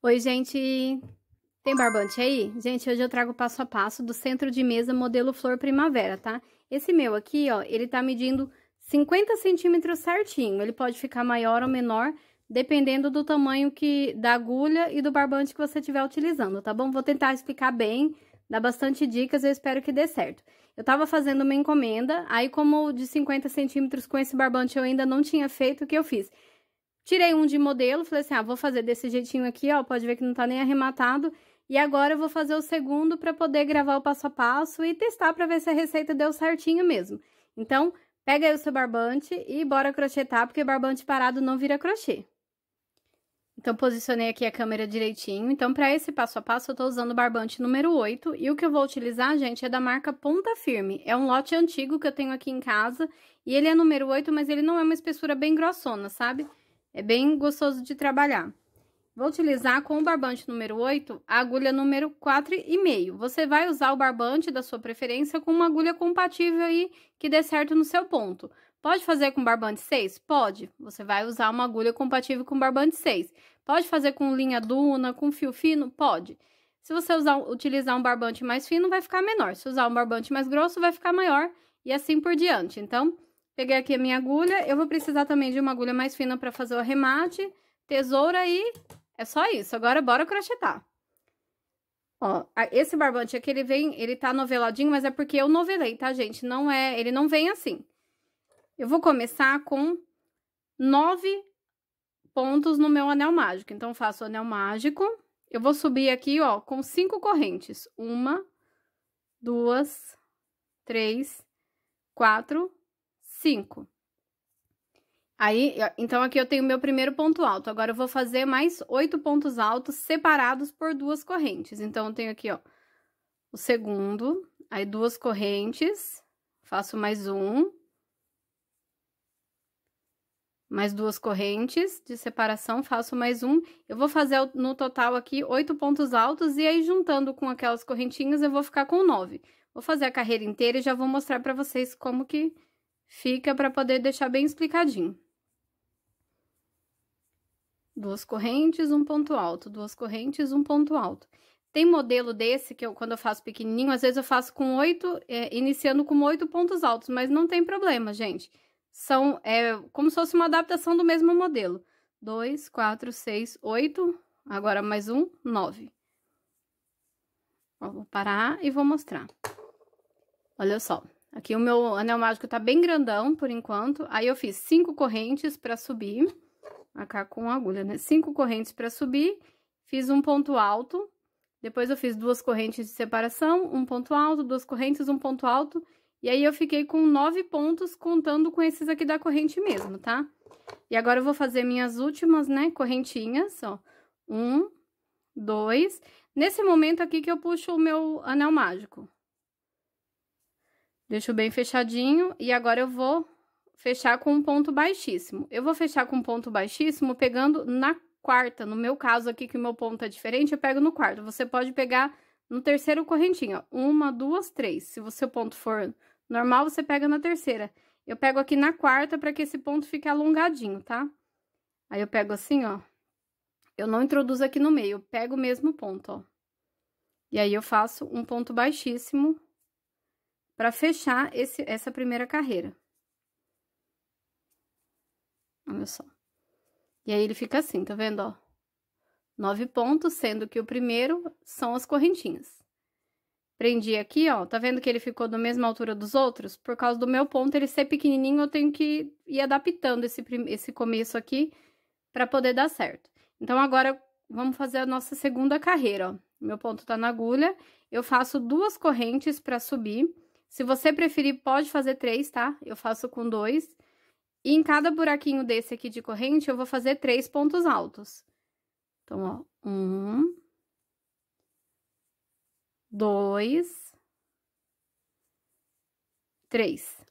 Oi, gente! Tem barbante aí? Gente, hoje eu trago o passo a passo do centro de mesa modelo Flor Primavera, tá? Esse meu aqui, ó, ele tá medindo 50 centímetros certinho. Ele pode ficar maior ou menor, dependendo do tamanho da agulha e do barbante que você estiver utilizando, tá bom? Vou tentar explicar bem, dar bastante dicas, eu espero que dê certo. Eu tava fazendo uma encomenda, aí como de 50 centímetros com esse barbante eu ainda não tinha feito, o que eu fiz? Tirei um de modelo, falei assim, vou fazer desse jeitinho aqui, ó, pode ver que não tá nem arrematado. E agora eu vou fazer o segundo para poder gravar o passo a passo e testar para ver se a receita deu certinho mesmo. Então, pega aí o seu barbante e bora crochetar, porque barbante parado não vira crochê. Então, posicionei aqui a câmera direitinho. Então, para esse passo a passo, eu tô usando o barbante número 8. E o que eu vou utilizar, gente, é da marca Ponta Firme. É um lote antigo que eu tenho aqui em casa. E ele é número 8, mas ele não é uma espessura bem grossona, sabe? É bem gostoso de trabalhar. Vou utilizar com o barbante número 8, a agulha número 4,5. Você vai usar o barbante da sua preferência com uma agulha compatível aí que dê certo no seu ponto. Pode fazer com barbante 6? Pode. Você vai usar uma agulha compatível com barbante 6. Pode fazer com linha duna, com fio fino? Pode. Se você utilizar um barbante mais fino, vai ficar menor. Se usar um barbante mais grosso, vai ficar maior e assim por diante. Então, peguei aqui a minha agulha, eu vou precisar também de uma agulha mais fina para fazer o arremate, tesoura e é só isso. Agora, bora crochetar. Ó, esse barbante aqui, ele tá noveladinho, mas é porque eu novelei, tá, gente? Ele não vem assim. Eu vou começar com 9 pontos no meu anel mágico. Então, eu faço o anel mágico, eu vou subir aqui, ó, com 5 correntes. 1, 2, 3, 4, 5. Aí, então, aqui eu tenho meu primeiro ponto alto. Agora, eu vou fazer mais 8 pontos altos separados por 2 correntes. Então, eu tenho aqui, ó, o segundo, aí 2 correntes, faço mais mais 2 correntes de separação, faço mais eu vou fazer no total aqui 8 pontos altos e aí juntando com aquelas correntinhas eu vou ficar com 9. Vou fazer a carreira inteira e já vou mostrar pra vocês como que fica pra poder deixar bem explicadinho. 2 correntes, um ponto alto, 2 correntes, um ponto alto. Tem modelo desse que quando eu faço pequenininho, às vezes eu faço com 8, iniciando com 8 pontos altos, mas não tem problema, gente. São como se fosse uma adaptação do mesmo modelo. 2, 4, 6, 8, agora mais 9. Ó, vou parar e vou mostrar. Olha só, aqui o meu anel mágico tá bem grandão por enquanto, aí eu fiz 5 correntes pra subir. Marcar com agulha, né? 5 correntes para subir, fiz um ponto alto, depois eu fiz 2 correntes de separação, um ponto alto, 2 correntes, um ponto alto, e aí eu fiquei com 9 pontos contando com esses aqui da corrente mesmo, tá? E agora eu vou fazer minhas últimas, né, correntinhas, ó. 1, 2, nesse momento aqui que eu puxo o meu anel mágico. Deixo bem fechadinho, e agora eu vou fechar com um ponto baixíssimo. Eu vou fechar com um ponto baixíssimo pegando na quarta. No meu caso aqui, que o meu ponto é diferente, eu pego no quarto. Você pode pegar no terceiro correntinho, ó. 1, 2, 3. Se o seu ponto for normal, você pega na terceira. Eu pego aqui na quarta para que esse ponto fique alongadinho, tá? Aí eu pego assim, ó. Eu não introduzo aqui no meio, eu pego o mesmo ponto, ó. E aí eu faço um ponto baixíssimo para fechar essa primeira carreira. Olha só. E aí, ele fica assim, tá vendo, ó? 9 pontos, sendo que o primeiro são as correntinhas. Prendi aqui, ó, tá vendo que ele ficou da mesma altura dos outros? Por causa do meu ponto, ele ser pequenininho, eu tenho que ir adaptando esse começo aqui pra poder dar certo. Então, agora, vamos fazer a nossa segunda carreira, ó. Meu ponto tá na agulha, eu faço 2 correntes pra subir. Se você preferir, pode fazer 3, tá? Eu faço com 2. E em cada buraquinho desse aqui de corrente, eu vou fazer 3 pontos altos. Então, ó, 1, 2, 3.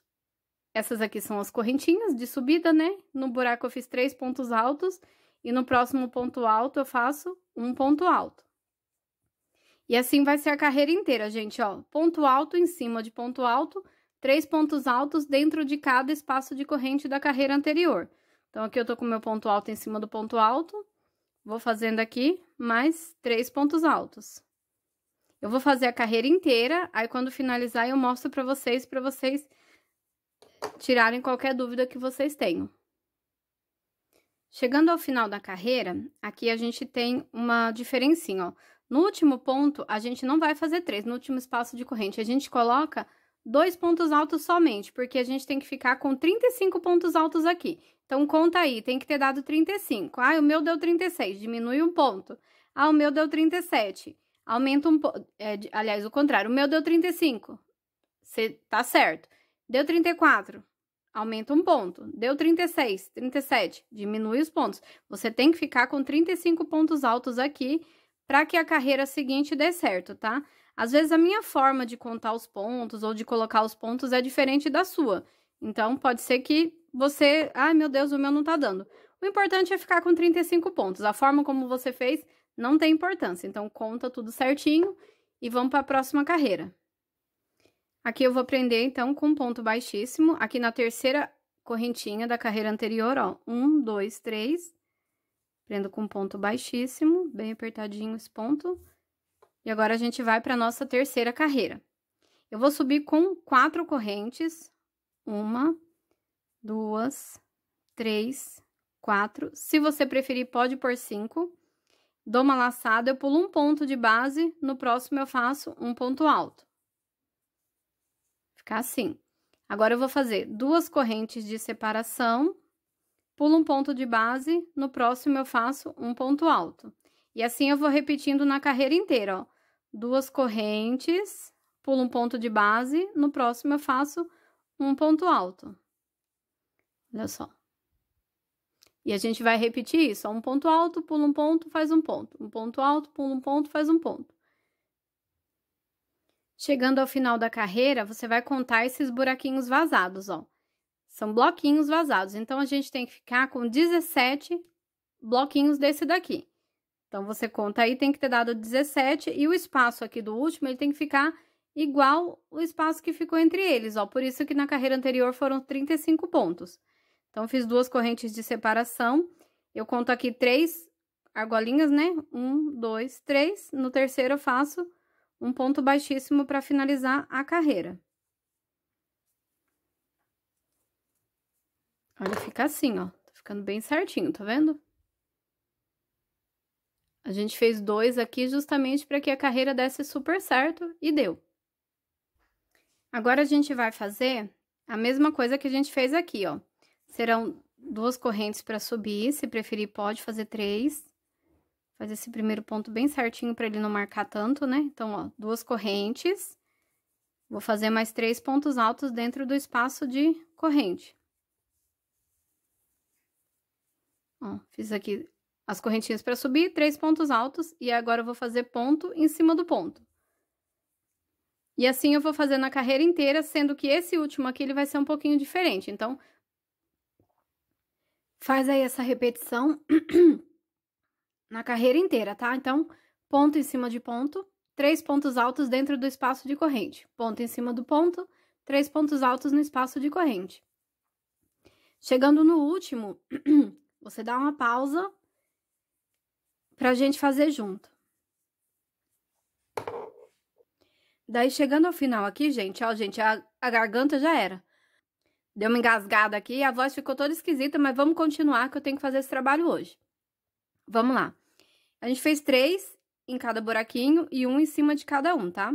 Essas aqui são as correntinhas de subida, né? No buraco eu fiz 3 pontos altos e no próximo ponto alto eu faço um ponto alto. E assim vai ser a carreira inteira, gente, ó. Ponto alto em cima de ponto alto, 3 pontos altos dentro de cada espaço de corrente da carreira anterior. Então, aqui eu tô com o meu ponto alto em cima do ponto alto, vou fazendo aqui mais 3 pontos altos. Eu vou fazer a carreira inteira, aí quando finalizar eu mostro pra vocês tirarem qualquer dúvida que vocês tenham. Chegando ao final da carreira, aqui a gente tem uma diferencinha, ó. No último ponto, a gente não vai fazer 3, no último espaço de corrente, a gente coloca 2 pontos altos somente, porque a gente tem que ficar com 35 pontos altos aqui. Então, conta aí, tem que ter dado 35. Ah, o meu deu 36, diminui um ponto. Ah, o meu deu 37, aumenta um ponto. Aliás, o contrário, o meu deu 35, tá certo. Deu 34, aumenta um ponto. Deu 36, 37, diminui os pontos. Você tem que ficar com 35 pontos altos aqui para que a carreira seguinte dê certo, tá? Às vezes a minha forma de contar os pontos ou de colocar os pontos é diferente da sua. Então, pode ser que você... Ai, meu Deus, o meu não tá dando. O importante é ficar com 35 pontos. A forma como você fez não tem importância. Então, conta tudo certinho e vamos para a próxima carreira. Aqui eu vou prender, então, com um ponto baixíssimo. Aqui na terceira correntinha da carreira anterior, ó. 1, 2, 3. Prendo com um ponto baixíssimo, bem apertadinho esse ponto. E agora a gente vai para nossa terceira carreira. Eu vou subir com 4 correntes. 1, 2, 3, 4. Se você preferir, pode pôr 5. Dou uma laçada, eu pulo um ponto de base. No próximo, eu faço um ponto alto. Ficar assim. Agora, eu vou fazer 2 correntes de separação. Pulo um ponto de base. No próximo, eu faço um ponto alto. E assim, eu vou repetindo na carreira inteira, ó. 2 correntes, pulo um ponto de base, no próximo eu faço um ponto alto. Olha só. E a gente vai repetir isso, ó, um ponto alto, pula um ponto, faz um ponto. Um ponto alto, pula um ponto, faz um ponto. Chegando ao final da carreira, você vai contar esses buraquinhos vazados, ó. São bloquinhos vazados, então a gente tem que ficar com 17 bloquinhos desse daqui. Então, você conta aí, tem que ter dado 17, e o espaço aqui do último, ele tem que ficar igual o espaço que ficou entre eles, ó. Por isso que na carreira anterior foram 35 pontos. Então, fiz 2 correntes de separação. Eu conto aqui 3 argolinhas, né? 1, 2, 3. No terceiro, eu faço um ponto baixíssimo para finalizar a carreira. Olha, fica assim, ó. Tá ficando bem certinho, tá vendo? A gente fez 2 aqui justamente para que a carreira desse super certo e deu. Agora, a gente vai fazer a mesma coisa que a gente fez aqui, ó. Serão 2 correntes para subir, se preferir pode fazer 3. Faz esse primeiro ponto bem certinho para ele não marcar tanto, né? Então, ó, 2 correntes. Vou fazer mais 3 pontos altos dentro do espaço de corrente. Ó, fiz aqui as correntinhas para subir, 3 pontos altos, e agora eu vou fazer ponto em cima do ponto. E assim eu vou fazer na carreira inteira, sendo que esse último aqui, ele vai ser um pouquinho diferente. Então, faz aí essa repetição na carreira inteira, tá? Então, ponto em cima de ponto, 3 pontos altos dentro do espaço de corrente. Ponto em cima do ponto, 3 pontos altos no espaço de corrente. Chegando no último, você dá uma pausa pra gente fazer junto. Daí, chegando ao final aqui, gente, ó, gente, a garganta já era. Deu uma engasgada aqui, a voz ficou toda esquisita, mas vamos continuar que eu tenho que fazer esse trabalho hoje. Vamos lá. A gente fez 3 em cada buraquinho e 1 em cima de cada um, tá?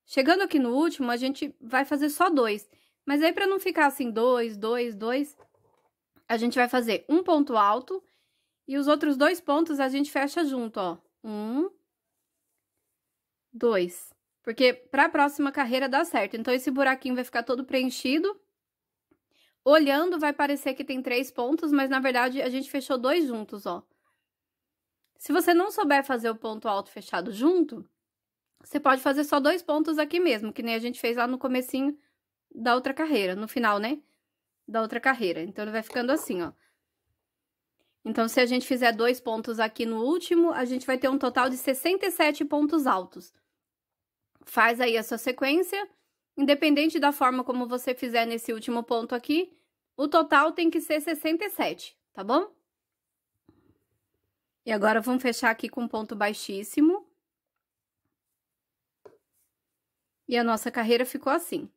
Chegando aqui no último, a gente vai fazer só 2. Mas aí, pra não ficar assim, 2, 2, 2, a gente vai fazer um ponto alto e os outros 2 pontos a gente fecha junto, ó. 1, 2. Porque pra próxima carreira dá certo. Então, esse buraquinho vai ficar todo preenchido. Olhando, vai parecer que tem 3 pontos, mas na verdade a gente fechou 2 juntos, ó. Se você não souber fazer o ponto alto fechado junto, você pode fazer só 2 pontos aqui mesmo, que nem a gente fez lá no comecinho da outra carreira, no final, né? Da outra carreira. Então, ele vai ficando assim, ó. Então, se a gente fizer 2 pontos aqui no último, a gente vai ter um total de 67 pontos altos. Faz aí a sua sequência. Independente da forma como você fizer nesse último ponto aqui, o total tem que ser 67, tá bom? E agora, vamos fechar aqui com ponto baixíssimo. E a nossa carreira ficou assim.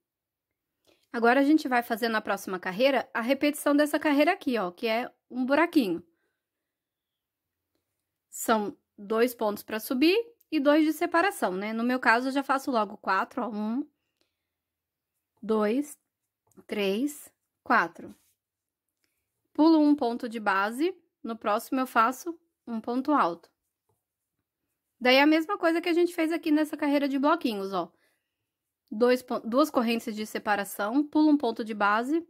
Agora, a gente vai fazer na próxima carreira a repetição dessa carreira aqui, ó, que é um buraquinho. São 2 pontos para subir e 2 de separação, né? No meu caso, eu já faço logo 4, ó. 1, 2, 3, 4. Pulo um ponto de base, no próximo eu faço um ponto alto. Daí, a mesma coisa que a gente fez aqui nessa carreira de bloquinhos, ó. 2 correntes de separação, pulo um ponto de base.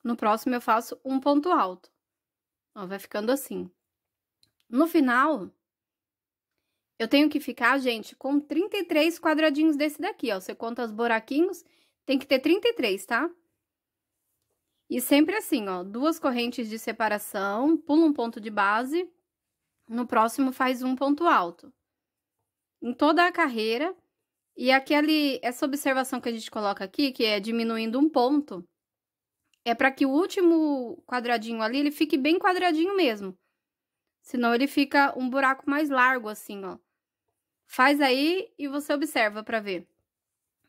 No próximo, eu faço um ponto alto. Ó, vai ficando assim. No final, eu tenho que ficar, gente, com 33 quadradinhos desse daqui, ó. Você conta os buraquinhos, tem que ter 33, tá? E sempre assim, ó, 2 correntes de separação, pula um ponto de base, no próximo faz um ponto alto. Em toda a carreira, e essa observação que a gente coloca aqui, que é diminuindo um ponto, é para que o último quadradinho ali, ele fique bem quadradinho mesmo. Senão ele fica um buraco mais largo, assim, ó. Faz aí e você observa pra ver.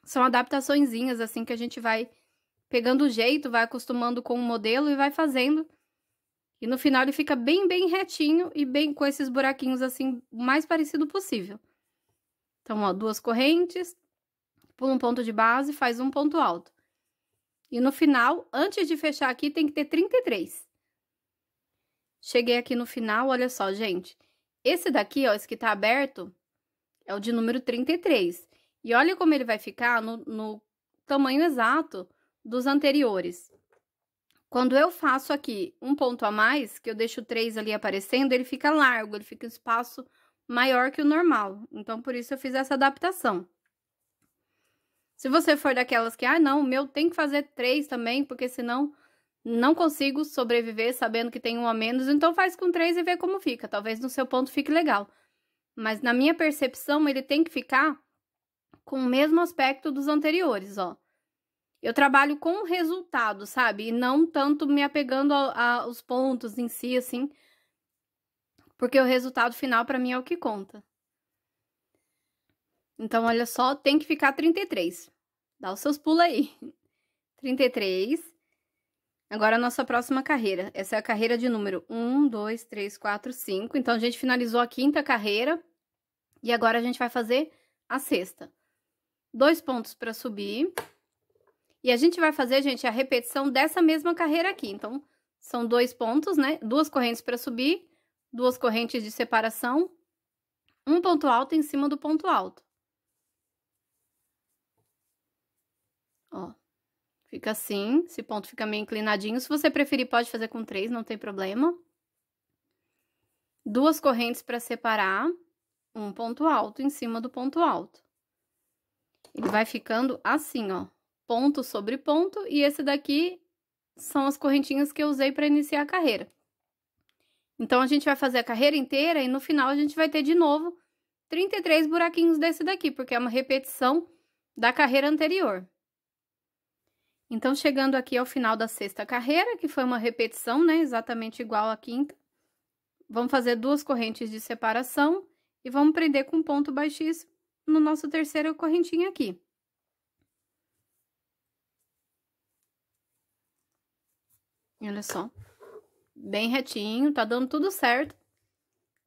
São adaptaçõezinhas, assim, que a gente vai pegando o jeito, vai acostumando com o modelo e vai fazendo. E no final ele fica bem, bem retinho e bem com esses buraquinhos, assim, o mais parecido possível. Então, ó, 2 correntes, pula um ponto de base, faz um ponto alto. E no final, antes de fechar aqui, tem que ter 33. Cheguei aqui no final, olha só, gente. Esse daqui, ó, esse que tá aberto, é o de número 33. E olha como ele vai ficar no tamanho exato dos anteriores. Quando eu faço aqui um ponto a mais, que eu deixo 3 ali aparecendo, ele fica largo, ele fica um espaço maior que o normal. Então, por isso eu fiz essa adaptação. Se você for daquelas que, não, o meu tem que fazer 3 também, porque senão não consigo sobreviver sabendo que tem um a menos, então faz com 3 e vê como fica. Talvez no seu ponto fique legal. Mas na minha percepção, ele tem que ficar com o mesmo aspecto dos anteriores, ó. Eu trabalho com o resultado, sabe? E não tanto me apegando aos pontos em si, assim. Porque o resultado final, pra mim, é o que conta. Então, olha só, tem que ficar 33. Dá os seus pulos aí. 33. Agora, a nossa próxima carreira. Essa é a carreira de número 1, 2, 3, 4, 5. Então, a gente finalizou a 5ª carreira. E agora, a gente vai fazer a 6ª. 2 pontos para subir. E a gente vai fazer, gente, a repetição dessa mesma carreira aqui. Então, são 2 pontos, né? 2 correntes para subir, 2 correntes de separação, um ponto alto em cima do ponto alto. Ó, fica assim, esse ponto fica meio inclinadinho. Se você preferir, pode fazer com 3, não tem problema. 2 correntes para separar, um ponto alto em cima do ponto alto. Ele vai ficando assim, ó, ponto sobre ponto, e esse daqui são as correntinhas que eu usei para iniciar a carreira. Então, a gente vai fazer a carreira inteira e no final a gente vai ter de novo 33 buraquinhos desse daqui, porque é uma repetição da carreira anterior. Então, chegando aqui ao final da 6ª carreira, que foi uma repetição, né, exatamente igual à 5ª, vamos fazer 2 correntes de separação e vamos prender com ponto baixíssimo no nosso terceiro correntinha aqui. Olha só, bem retinho, tá dando tudo certo,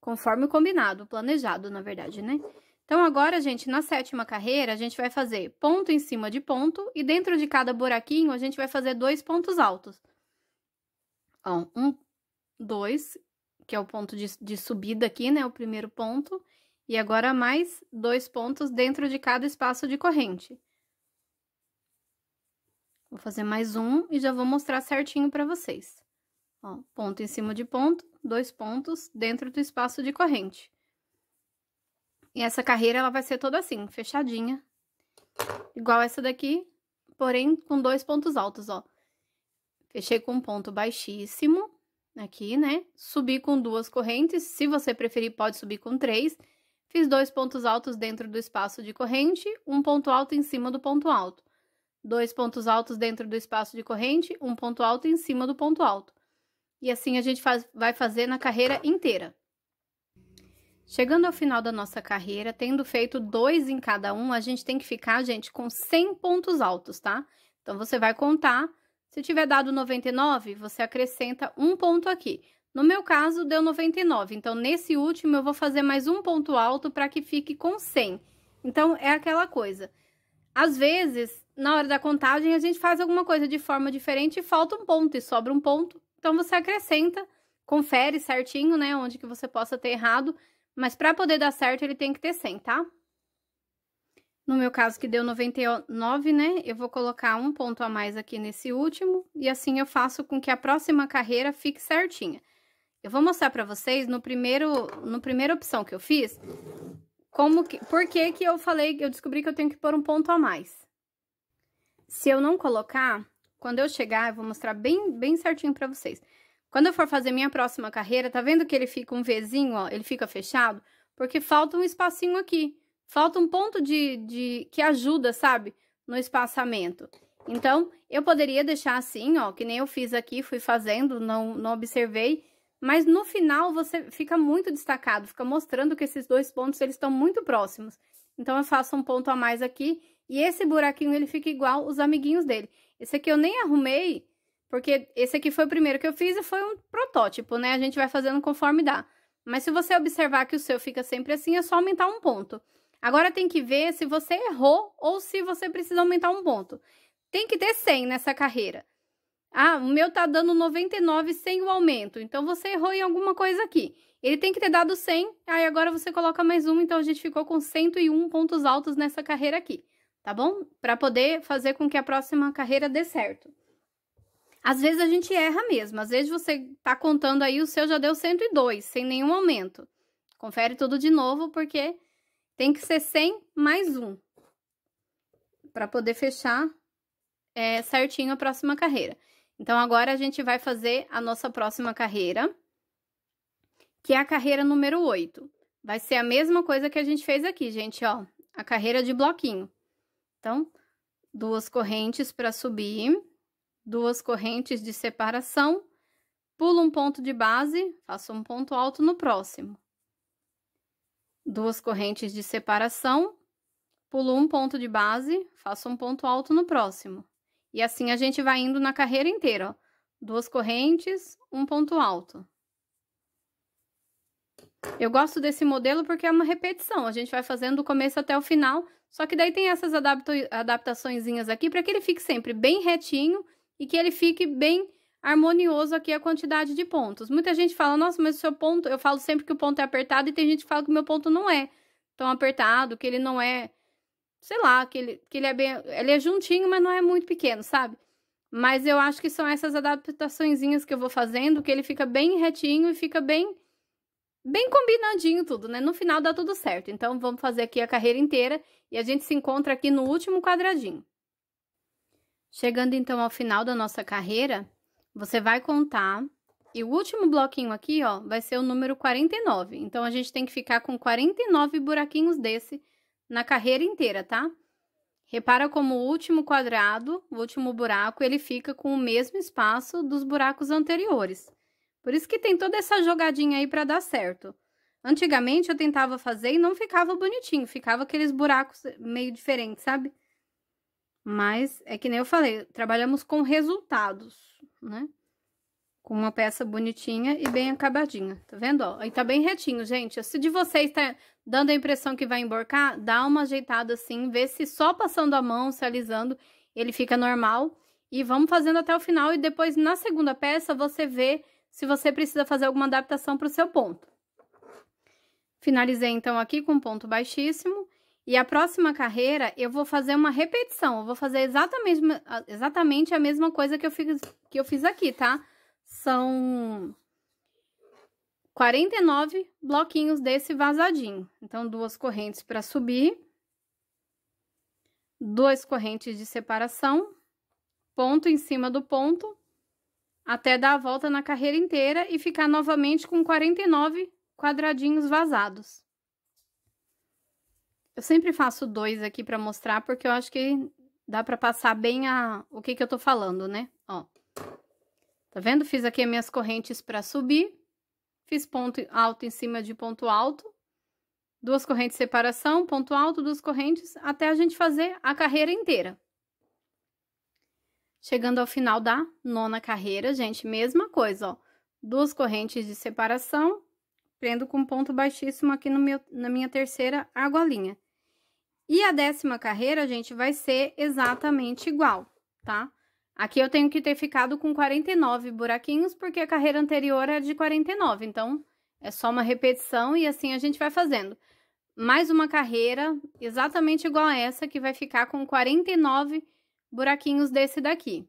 conforme o combinado, planejado, na verdade, né? Então, agora, gente, na 7ª carreira, a gente vai fazer ponto em cima de ponto e dentro de cada buraquinho, a gente vai fazer 2 pontos altos. Ó, 1, 2, que é o ponto de subida aqui, né? O primeiro ponto. E agora, mais 2 pontos dentro de cada espaço de corrente. Vou fazer mais um e já vou mostrar certinho pra vocês. Ó, ponto em cima de ponto, 2 pontos dentro do espaço de corrente. E essa carreira, ela vai ser toda assim, fechadinha. Igual essa daqui, porém com 2 pontos altos, ó. Fechei com um ponto baixíssimo, aqui, né? Subi com 2 correntes, se você preferir, pode subir com 3. Fiz 2 pontos altos dentro do espaço de corrente, um ponto alto em cima do ponto alto. 2 pontos altos dentro do espaço de corrente, um ponto alto em cima do ponto alto. E assim a gente vai fazer na carreira inteira. Chegando ao final da nossa carreira, tendo feito 2 em cada um, a gente tem que ficar, gente, com 100 pontos altos, tá? Então, você vai contar. Se tiver dado 99, você acrescenta um ponto aqui. No meu caso, deu 99. Então, nesse último, eu vou fazer mais um ponto alto para que fique com 100. Então, é aquela coisa. Às vezes, na hora da contagem, a gente faz alguma coisa de forma diferente e falta um ponto e sobra um ponto. Então, você acrescenta, confere certinho, né, onde que você possa ter errado. Mas para poder dar certo, ele tem que ter 100, tá? No meu caso, que deu 99, né? Eu vou colocar um ponto a mais aqui nesse último. E assim eu faço com que a próxima carreira fique certinha. Eu vou mostrar para vocês, no primeira opção que eu fiz, por que que eu descobri que eu tenho que pôr um ponto a mais. Se eu não colocar, quando eu chegar, eu vou mostrar bem certinho para vocês. Quando eu for fazer minha próxima carreira, tá vendo que ele fica um Vzinho, ó? Ele fica fechado? Porque falta um espacinho aqui. Falta um ponto que ajuda, sabe? No espaçamento. Então, eu poderia deixar assim, ó, que nem eu fiz aqui, fui fazendo, não observei. Mas no final, você fica muito destacado, fica mostrando que esses 2 pontos, eles estão muito próximos. Então, eu faço um ponto a mais aqui, e esse buraquinho, ele fica igual os amiguinhos dele. Esse aqui eu nem arrumei, porque esse aqui foi o primeiro que eu fiz e foi um protótipo, né? A gente vai fazendo conforme dá. Mas se você observar que o seu fica sempre assim, é só aumentar um ponto. Agora tem que ver se você errou ou se você precisa aumentar um ponto. Tem que ter 100 nessa carreira. Ah, o meu tá dando 99 sem o aumento, então você errou em alguma coisa aqui. Ele tem que ter dado 100, aí agora você coloca mais um, então a gente ficou com 101 pontos altos nessa carreira aqui, tá bom? Para poder fazer com que a próxima carreira dê certo. Às vezes a gente erra mesmo, às vezes você tá contando aí, o seu já deu 102, sem nenhum aumento. Confere tudo de novo, porque tem que ser 100 mais 1, para poder fechar certinho a próxima carreira. Então, agora a gente vai fazer a nossa próxima carreira, que é a carreira número 8. Vai ser a mesma coisa que a gente fez aqui, gente, ó, a carreira de bloquinho. Então, 2 correntes para subir, 2 correntes de separação, pulo um ponto de base, faço um ponto alto no próximo. 2 correntes de separação, pulo um ponto de base, faço um ponto alto no próximo. E assim a gente vai indo na carreira inteira, ó. 2 correntes, um ponto alto. Eu gosto desse modelo porque é uma repetição, a gente vai fazendo do começo até o final, só que daí tem essas adaptaçõezinhas aqui para que ele fique sempre bem retinho e que ele fique bem harmonioso aqui a quantidade de pontos. Muita gente fala, nossa, mas o seu ponto... Eu falo sempre que o ponto é apertado e tem gente que fala que o meu ponto não é tão apertado, que ele não é... Sei lá, que ele é bem... Ele é juntinho, mas não é muito pequeno, sabe? Mas eu acho que são essas adaptaçõezinhas que eu vou fazendo, que ele fica bem retinho e fica bem combinandinho tudo, né? No final dá tudo certo. Então, vamos fazer aqui a carreira inteira e a gente se encontra aqui no último quadradinho. Chegando, então, ao final da nossa carreira, você vai contar, e o último bloquinho aqui, ó, vai ser o número 49. Então, a gente tem que ficar com 49 buraquinhos desse na carreira inteira, tá? Repara como o último quadrado, o último buraco, ele fica com o mesmo espaço dos buracos anteriores. Por isso que tem toda essa jogadinha aí para dar certo. Antigamente, eu tentava fazer e não ficava bonitinho, ficava aqueles buracos meio diferentes, sabe? Mas, é que nem eu falei, trabalhamos com resultados, né? Com uma peça bonitinha e bem acabadinha, tá vendo, ó? Aí tá bem retinho, gente. Se de vocês tá dando a impressão que vai emborcar, dá uma ajeitada assim, vê se só passando a mão, se alisando, ele fica normal. E vamos fazendo até o final e depois, na segunda peça, você vê se você precisa fazer alguma adaptação pro seu ponto. Finalizei, então, aqui com ponto baixíssimo. E a próxima carreira, eu vou fazer uma repetição. Eu vou fazer exatamente a mesma coisa que eu fiz aqui, tá? São 49 bloquinhos desse vazadinho. Então, 2 correntes para subir. 2 correntes de separação. Ponto em cima do ponto. Até dar a volta na carreira inteira e ficar novamente com 49 quadradinhos vazados. Eu sempre faço 2 aqui para mostrar, porque eu acho que dá para passar bem o que eu tô falando, né? Ó. Tá Tá vendo? Fiz aqui as minhas correntes para subir, fiz ponto alto em cima de ponto alto, 2 correntes de separação, ponto alto, 2 correntes, até a gente fazer a carreira inteira. Chegando ao final da 9ª carreira, gente, mesma coisa, ó. 2 correntes de separação, prendo com ponto baixíssimo aqui na minha terceira argolinha. E a 10ª carreira, gente, vai ser exatamente igual, tá? Aqui eu tenho que ter ficado com 49 buraquinhos, porque a carreira anterior era de 49, então é só uma repetição e assim a gente vai fazendo. Mais uma carreira exatamente igual a essa, que vai ficar com 49 buraquinhos desse daqui.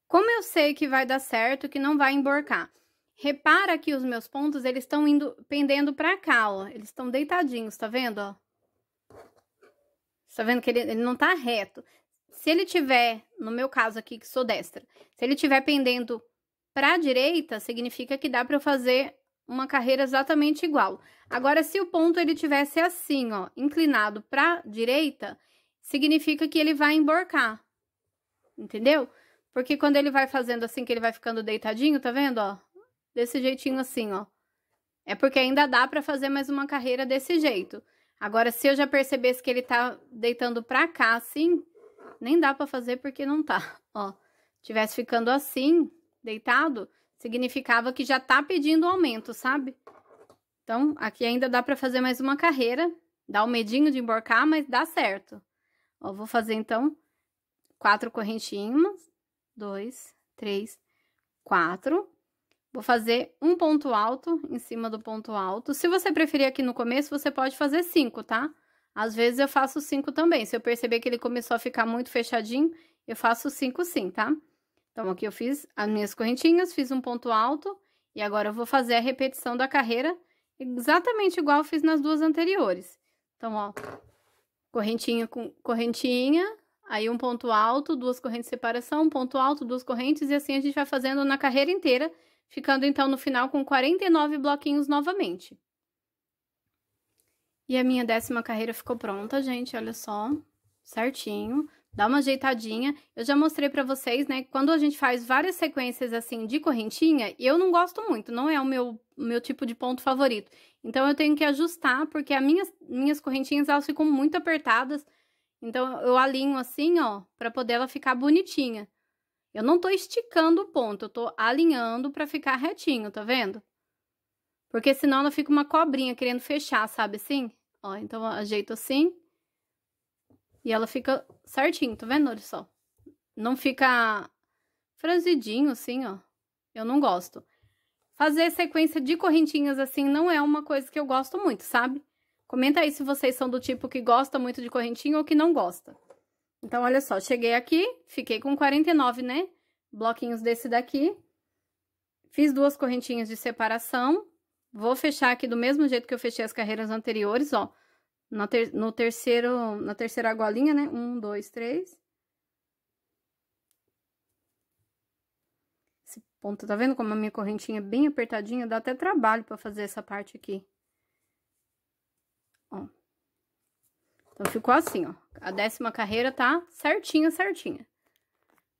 Como eu sei que vai dar certo, que não vai emborcar? Repara que os meus pontos, eles estão pendendo pra cá, ó. Eles estão deitadinhos, tá vendo, ó? Tá vendo que ele não tá reto. Se ele tiver, no meu caso aqui, que sou destra, se ele tiver pendendo pra direita, significa que dá pra eu fazer uma carreira exatamente igual. Agora, se o ponto ele tivesse assim, ó, inclinado pra direita, significa que ele vai emborcar, entendeu? Porque quando ele vai fazendo assim, que ele vai ficando deitadinho, tá vendo, ó? Desse jeitinho assim, ó. É porque ainda dá pra fazer mais uma carreira desse jeito. Agora, se eu já percebesse que ele tá deitando pra cá, assim, nem dá pra fazer porque não tá, ó. Tivesse ficando assim, deitado, significava que já tá pedindo aumento, sabe? Então, aqui ainda dá pra fazer mais uma carreira. Dá um medinho de emborcar, mas dá certo. Ó, vou fazer, então, 4 correntinhas. 2, 3, 4. Vou fazer um ponto alto em cima do ponto alto. Se você preferir aqui no começo, você pode fazer 5, tá? Às vezes eu faço 5 também. Se eu perceber que ele começou a ficar muito fechadinho, eu faço 5 sim, tá? Então, aqui eu fiz as minhas correntinhas, fiz um ponto alto. E agora eu vou fazer a repetição da carreira exatamente igual eu fiz nas 2 anteriores. Então, ó, correntinha com correntinha, aí um ponto alto, 2 correntes de separação, um ponto alto, 2 correntes, e assim a gente vai fazendo na carreira inteira, ficando então no final com 49 bloquinhos novamente. E a minha 10ª carreira ficou pronta, gente, olha só, certinho. Dá uma ajeitadinha. Eu já mostrei pra vocês, né, quando a gente faz várias sequências assim de correntinha, eu não gosto muito, não é o meu tipo de ponto favorito. Então, eu tenho que ajustar, porque as minhas correntinhas, elas ficam muito apertadas. Então, eu alinho assim, ó, pra poder ela ficar bonitinha. Eu não tô esticando o ponto, eu tô alinhando pra ficar retinho, tá vendo? Porque senão ela fica uma cobrinha querendo fechar, sabe assim? Ó, então, eu ajeito assim. E ela fica certinho, tá vendo? Olha só. Não fica franzidinho assim, ó. Eu não gosto. Fazer sequência de correntinhas assim não é uma coisa que eu gosto muito, sabe? Comenta aí se vocês são do tipo que gosta muito de correntinha ou que não gosta. Então, olha só, cheguei aqui, fiquei com 49, né? Bloquinhos desse daqui. Fiz 2 correntinhas de separação. Vou fechar aqui do mesmo jeito que eu fechei as carreiras anteriores, ó. Na terceira argolinha, né? 1, 2, 3. Esse ponto, tá vendo como a minha correntinha é bem apertadinha? Dá até trabalho pra fazer essa parte aqui. Ó. Então, ficou assim, ó. A 10ª carreira tá certinha, certinha.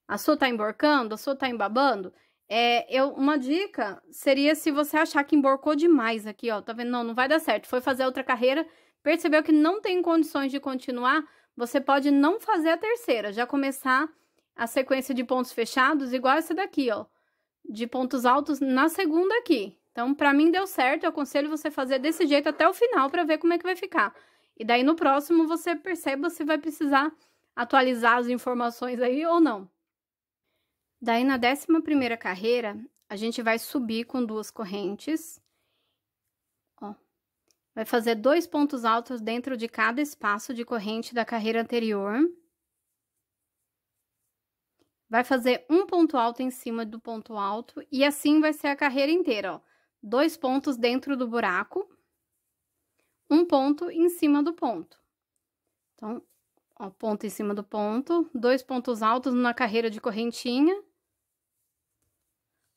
A sua tá emborcando? A sua tá embabando? Uma dica seria se você achar que emborcou demais aqui, ó. Tá vendo? Não vai dar certo. Foi fazer outra carreira, percebeu que não tem condições de continuar, você pode não fazer a terceira, já começar a sequência de pontos fechados, igual essa daqui, ó, de pontos altos na segunda aqui. Então, pra mim deu certo, eu aconselho você fazer desse jeito até o final pra ver como é que vai ficar. E daí, no próximo, você perceba se vai precisar atualizar as informações aí ou não. Daí, na 11ª carreira, a gente vai subir com 2 correntes. Ó. Vai fazer 2 pontos altos dentro de cada espaço de corrente da carreira anterior. Vai fazer um ponto alto em cima do ponto alto. E assim vai ser a carreira inteira, ó. 2 pontos dentro do buraco. Um ponto em cima do ponto. Então, ó, ponto em cima do ponto. 2 pontos altos na carreira de correntinha.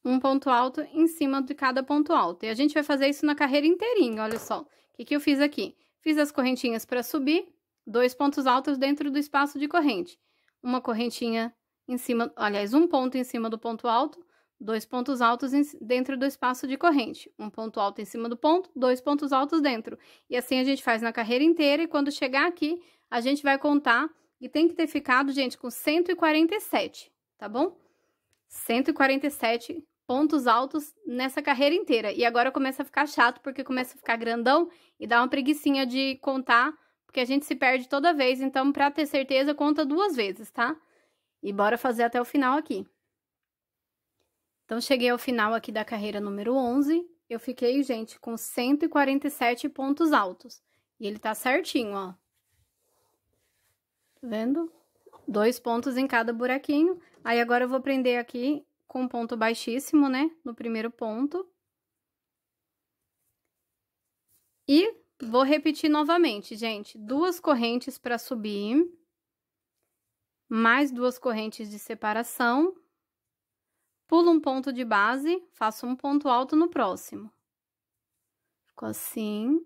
Um ponto alto em cima de cada ponto alto. E a gente vai fazer isso na carreira inteirinha, olha só. O que eu fiz aqui? Fiz as correntinhas para subir, 2 pontos altos dentro do espaço de corrente. Uma correntinha em cima, aliás, um ponto em cima do ponto alto, 2 pontos altos dentro do espaço de corrente. Um ponto alto em cima do ponto, 2 pontos altos dentro. E assim a gente faz na carreira inteira e quando chegar aqui, a gente vai contar e tem que ter ficado, gente, com 147, tá bom? 147 pontos altos nessa carreira inteira. E agora começa a ficar chato, porque começa a ficar grandão e dá uma preguicinha de contar, porque a gente se perde toda vez. Então, pra ter certeza, conta 2 vezes, tá? E bora fazer até o final aqui. Então, cheguei ao final aqui da carreira número 11. Eu fiquei, gente, com 147 pontos altos. E ele tá certinho, ó. Tá vendo? 2 pontos em cada buraquinho. Aí, agora eu vou prender aqui com um ponto baixíssimo, né? No primeiro ponto. E vou repetir novamente, gente. 2 correntes para subir. Mais 2 correntes de separação. Pulo um ponto de base, faço um ponto alto no próximo. Ficou assim.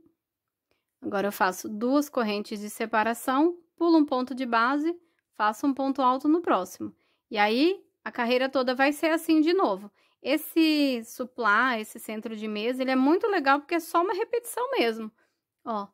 Agora, eu faço 2 correntes de separação, pulo um ponto de base, faço um ponto alto no próximo. E aí, a carreira toda vai ser assim de novo. Esse suplá, esse centro de mesa, ele é muito legal porque é só uma repetição mesmo. Ó.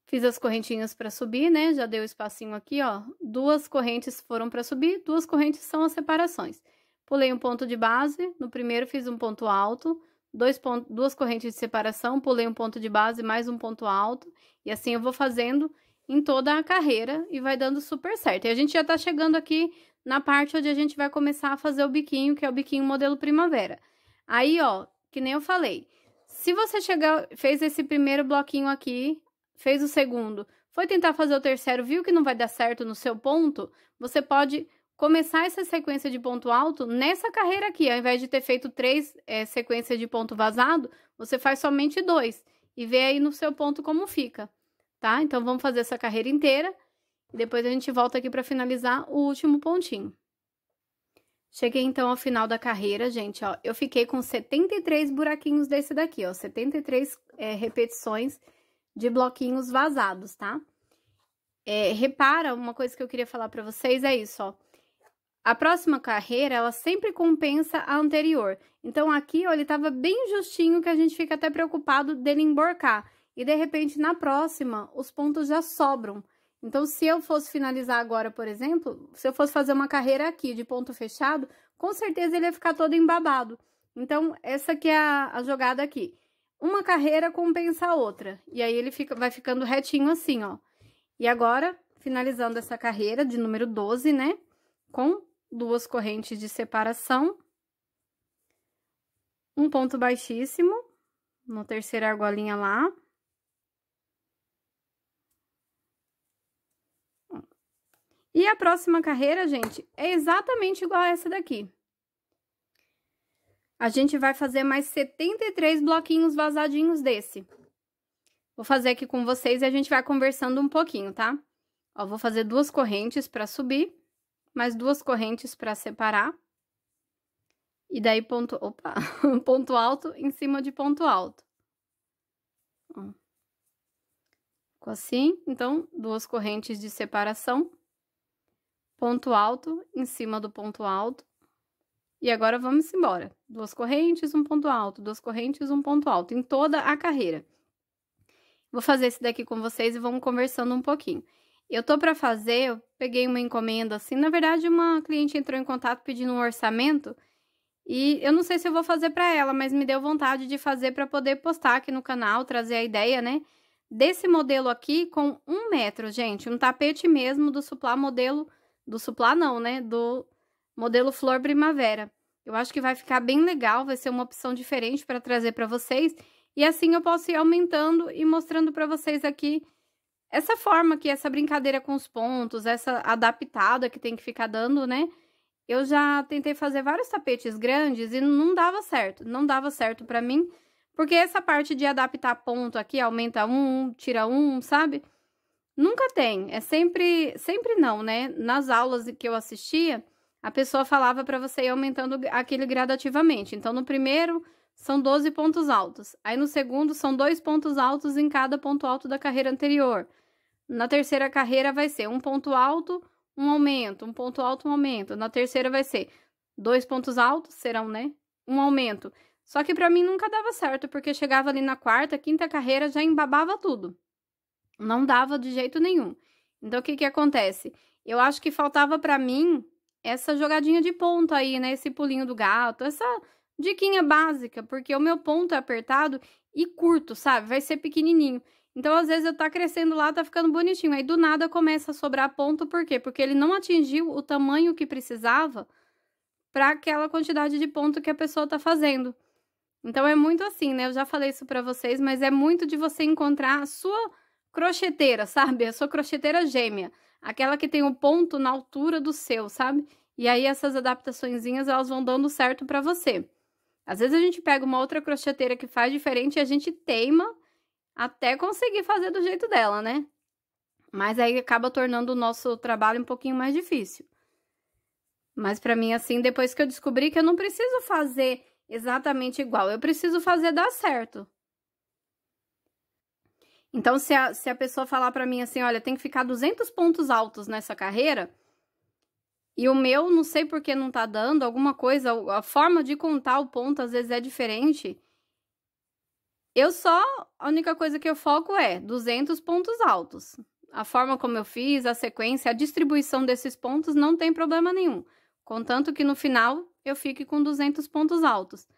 Fiz as correntinhas para subir, né? Já deu espacinho aqui, ó. 2 correntes foram para subir, 2 correntes são as separações. Pulei um ponto de base, no primeiro fiz um ponto alto, 2 correntes de separação, pulei um ponto de base, mais um ponto alto, e assim eu vou fazendo em toda a carreira e vai dando super certo. E a gente já tá chegando aqui na parte onde a gente vai começar a fazer o biquinho, que é o biquinho modelo primavera. Aí, ó, que nem eu falei, se você fez esse primeiro bloquinho aqui, fez o segundo, foi tentar fazer o terceiro, viu que não vai dar certo no seu ponto, você pode começar essa sequência de ponto alto nessa carreira aqui. Ao invés de ter feito 3 sequências de ponto vazado, você faz somente 2 e vê aí no seu ponto como fica, tá? Então, vamos fazer essa carreira inteira e depois a gente volta aqui para finalizar o último pontinho. Cheguei, então, ao final da carreira, gente, ó. Eu fiquei com 73 buraquinhos desse daqui, ó. 73 repetições de bloquinhos vazados, tá? Repara, uma coisa que eu queria falar para vocês é isso, ó. A próxima carreira, ela sempre compensa a anterior. Então, aqui, ó, ele tava bem justinho, que a gente fica até preocupado dele emborcar. E, de repente, na próxima, os pontos já sobram. Então, se eu fosse finalizar agora, por exemplo, se eu fosse fazer uma carreira aqui de ponto fechado, com certeza ele ia ficar todo embabado. Então, essa aqui é a jogada aqui. Uma carreira compensa a outra. E aí, ele vai ficando retinho assim, ó. E agora, finalizando essa carreira de número 12, né? Com 2 correntes de separação, um ponto baixíssimo, na terceira argolinha lá. E a próxima carreira, gente, é exatamente igual a essa daqui. A gente vai fazer mais 73 bloquinhos vazadinhos desse. Vou fazer aqui com vocês e a gente vai conversando um pouquinho, tá? Ó, vou fazer 2 correntes para subir. Mais 2 correntes para separar. E daí, ponto alto em cima de ponto alto. Ó. Ficou assim. Então, 2 correntes de separação. Ponto alto em cima do ponto alto. E agora, vamos embora. 2 correntes, um ponto alto. 2 correntes, um ponto alto. Em toda a carreira. Vou fazer esse daqui com vocês e vamos conversando um pouquinho. Eu tô pra fazer, eu peguei uma encomenda assim, na verdade uma cliente entrou em contato pedindo um orçamento e eu não sei se eu vou fazer pra ela, mas me deu vontade de fazer pra poder postar aqui no canal, trazer a ideia, né? Desse modelo aqui com 1 metro, gente, um tapete mesmo do suplá modelo, do suplá não, né? Do modelo Flor Primavera. Eu acho que vai ficar bem legal, vai ser uma opção diferente pra trazer pra vocês e assim eu posso ir aumentando e mostrando pra vocês aqui essa forma aqui, essa brincadeira com os pontos, essa adaptada que tem que ficar dando, né? Eu já tentei fazer vários tapetes grandes e não dava certo. Não dava certo pra mim, porque essa parte de adaptar ponto aqui, aumenta um, tira um, sabe? Nunca tem. É sempre não, né? Nas aulas que eu assistia, a pessoa falava pra você ir aumentando aquilo gradativamente. Então, no primeiro, são 12 pontos altos. Aí, no segundo, são 2 pontos altos em cada ponto alto da carreira anterior. Na terceira carreira vai ser um ponto alto, um aumento, um ponto alto, um aumento. Na terceira vai ser 2 pontos altos serão, né, um aumento. Só que pra mim nunca dava certo, porque chegava ali na quarta, quinta carreira, já embabava tudo. Não dava de jeito nenhum. Então, o que que acontece? Eu acho que faltava pra mim essa jogadinha de ponto aí, né? Esse pulinho do gato, essa diquinha básica, porque o meu ponto é apertado e curto, sabe? Vai ser pequenininho. Então, às vezes, eu tá crescendo lá, tá ficando bonitinho. Aí, do nada, começa a sobrar ponto, por quê? Porque ele não atingiu o tamanho que precisava pra aquela quantidade de ponto que a pessoa tá fazendo. Então, é muito assim, né? Eu já falei isso pra vocês, mas é muito de você encontrar a sua crocheteira, sabe? A sua crocheteira gêmea. Aquela que tem o ponto na altura do seu, sabe? E aí, essas adaptaçõezinhas, elas vão dando certo pra você. Às vezes, a gente pega uma outra crocheteira que faz diferente e a gente teima até conseguir fazer do jeito dela, né? Mas aí, acaba tornando o nosso trabalho um pouquinho mais difícil. Mas pra mim, assim, depois que eu descobri que eu não preciso fazer exatamente igual, eu preciso fazer dar certo. Então, se a pessoa falar pra mim assim, olha, tem que ficar 200 pontos altos nessa carreira, e o meu, não sei por que não tá dando, alguma coisa, a forma de contar o ponto às vezes é diferente, a única coisa que eu foco é 200 pontos altos. A forma como eu fiz, a sequência, a distribuição desses pontos não tem problema nenhum. Contanto que no final eu fique com 200 pontos altos.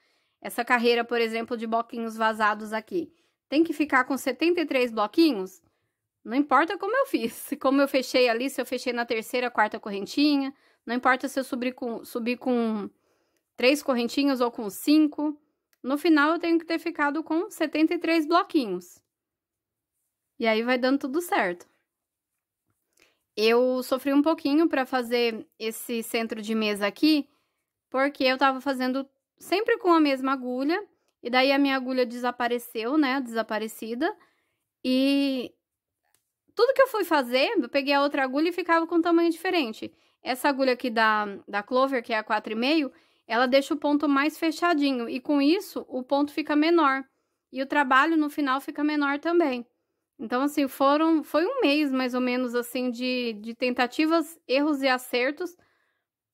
Essa carreira, por exemplo, de bloquinhos vazados aqui, tem que ficar com 73 bloquinhos? Não importa como eu fiz. Como eu fechei ali, se eu fechei na terceira, quarta correntinha. Não importa se eu subir com 3 correntinhas ou com 5. No final, eu tenho que ter ficado com 73 bloquinhos. E aí, vai dando tudo certo. Eu sofri um pouquinho para fazer esse centro de mesa aqui, porque eu tava fazendo sempre com a mesma agulha, e daí a minha agulha desapareceu, né, desaparecida, e tudo que eu fui fazer, eu peguei a outra agulha e ficava com um tamanho diferente. Essa agulha aqui da Clover, que é a 4,5, ela deixa o ponto mais fechadinho, e com isso, o ponto fica menor, e o trabalho no final fica menor também. Então, assim, foi um mês, mais ou menos, assim, de tentativas, erros e acertos,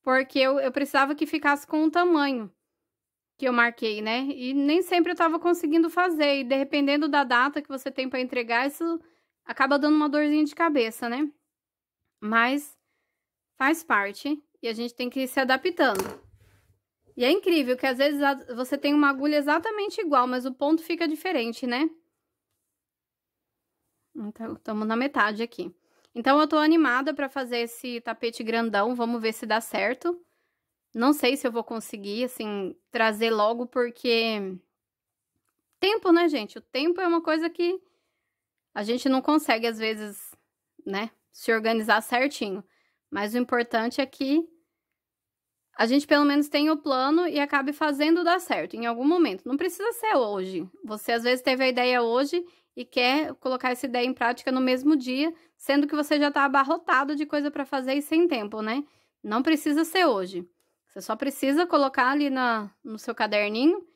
porque eu precisava que ficasse com o tamanho que eu marquei, né? E nem sempre eu tava conseguindo fazer, e dependendo da data que você tem para entregar, isso acaba dando uma dorzinha de cabeça, né? Mas faz parte, e a gente tem que ir se adaptando. E é incrível que às vezes você tem uma agulha exatamente igual, mas o ponto fica diferente, né? Então, estamos na metade aqui. Então, eu tô animada pra fazer esse tapete grandão. Vamos ver se dá certo. Não sei se eu vou conseguir, assim, trazer logo, porque... Tempo, né, gente? O tempo é uma coisa que a gente não consegue, às vezes, né, se organizar certinho. Mas o importante é que a gente, pelo menos, tenha o plano e acabe fazendo dar certo em algum momento. Não precisa ser hoje. Você, às vezes, teve a ideia hoje e quer colocar essa ideia em prática no mesmo dia, sendo que você já tá abarrotado de coisa para fazer e sem tempo, né? Não precisa ser hoje. Você só precisa colocar ali no seu caderninho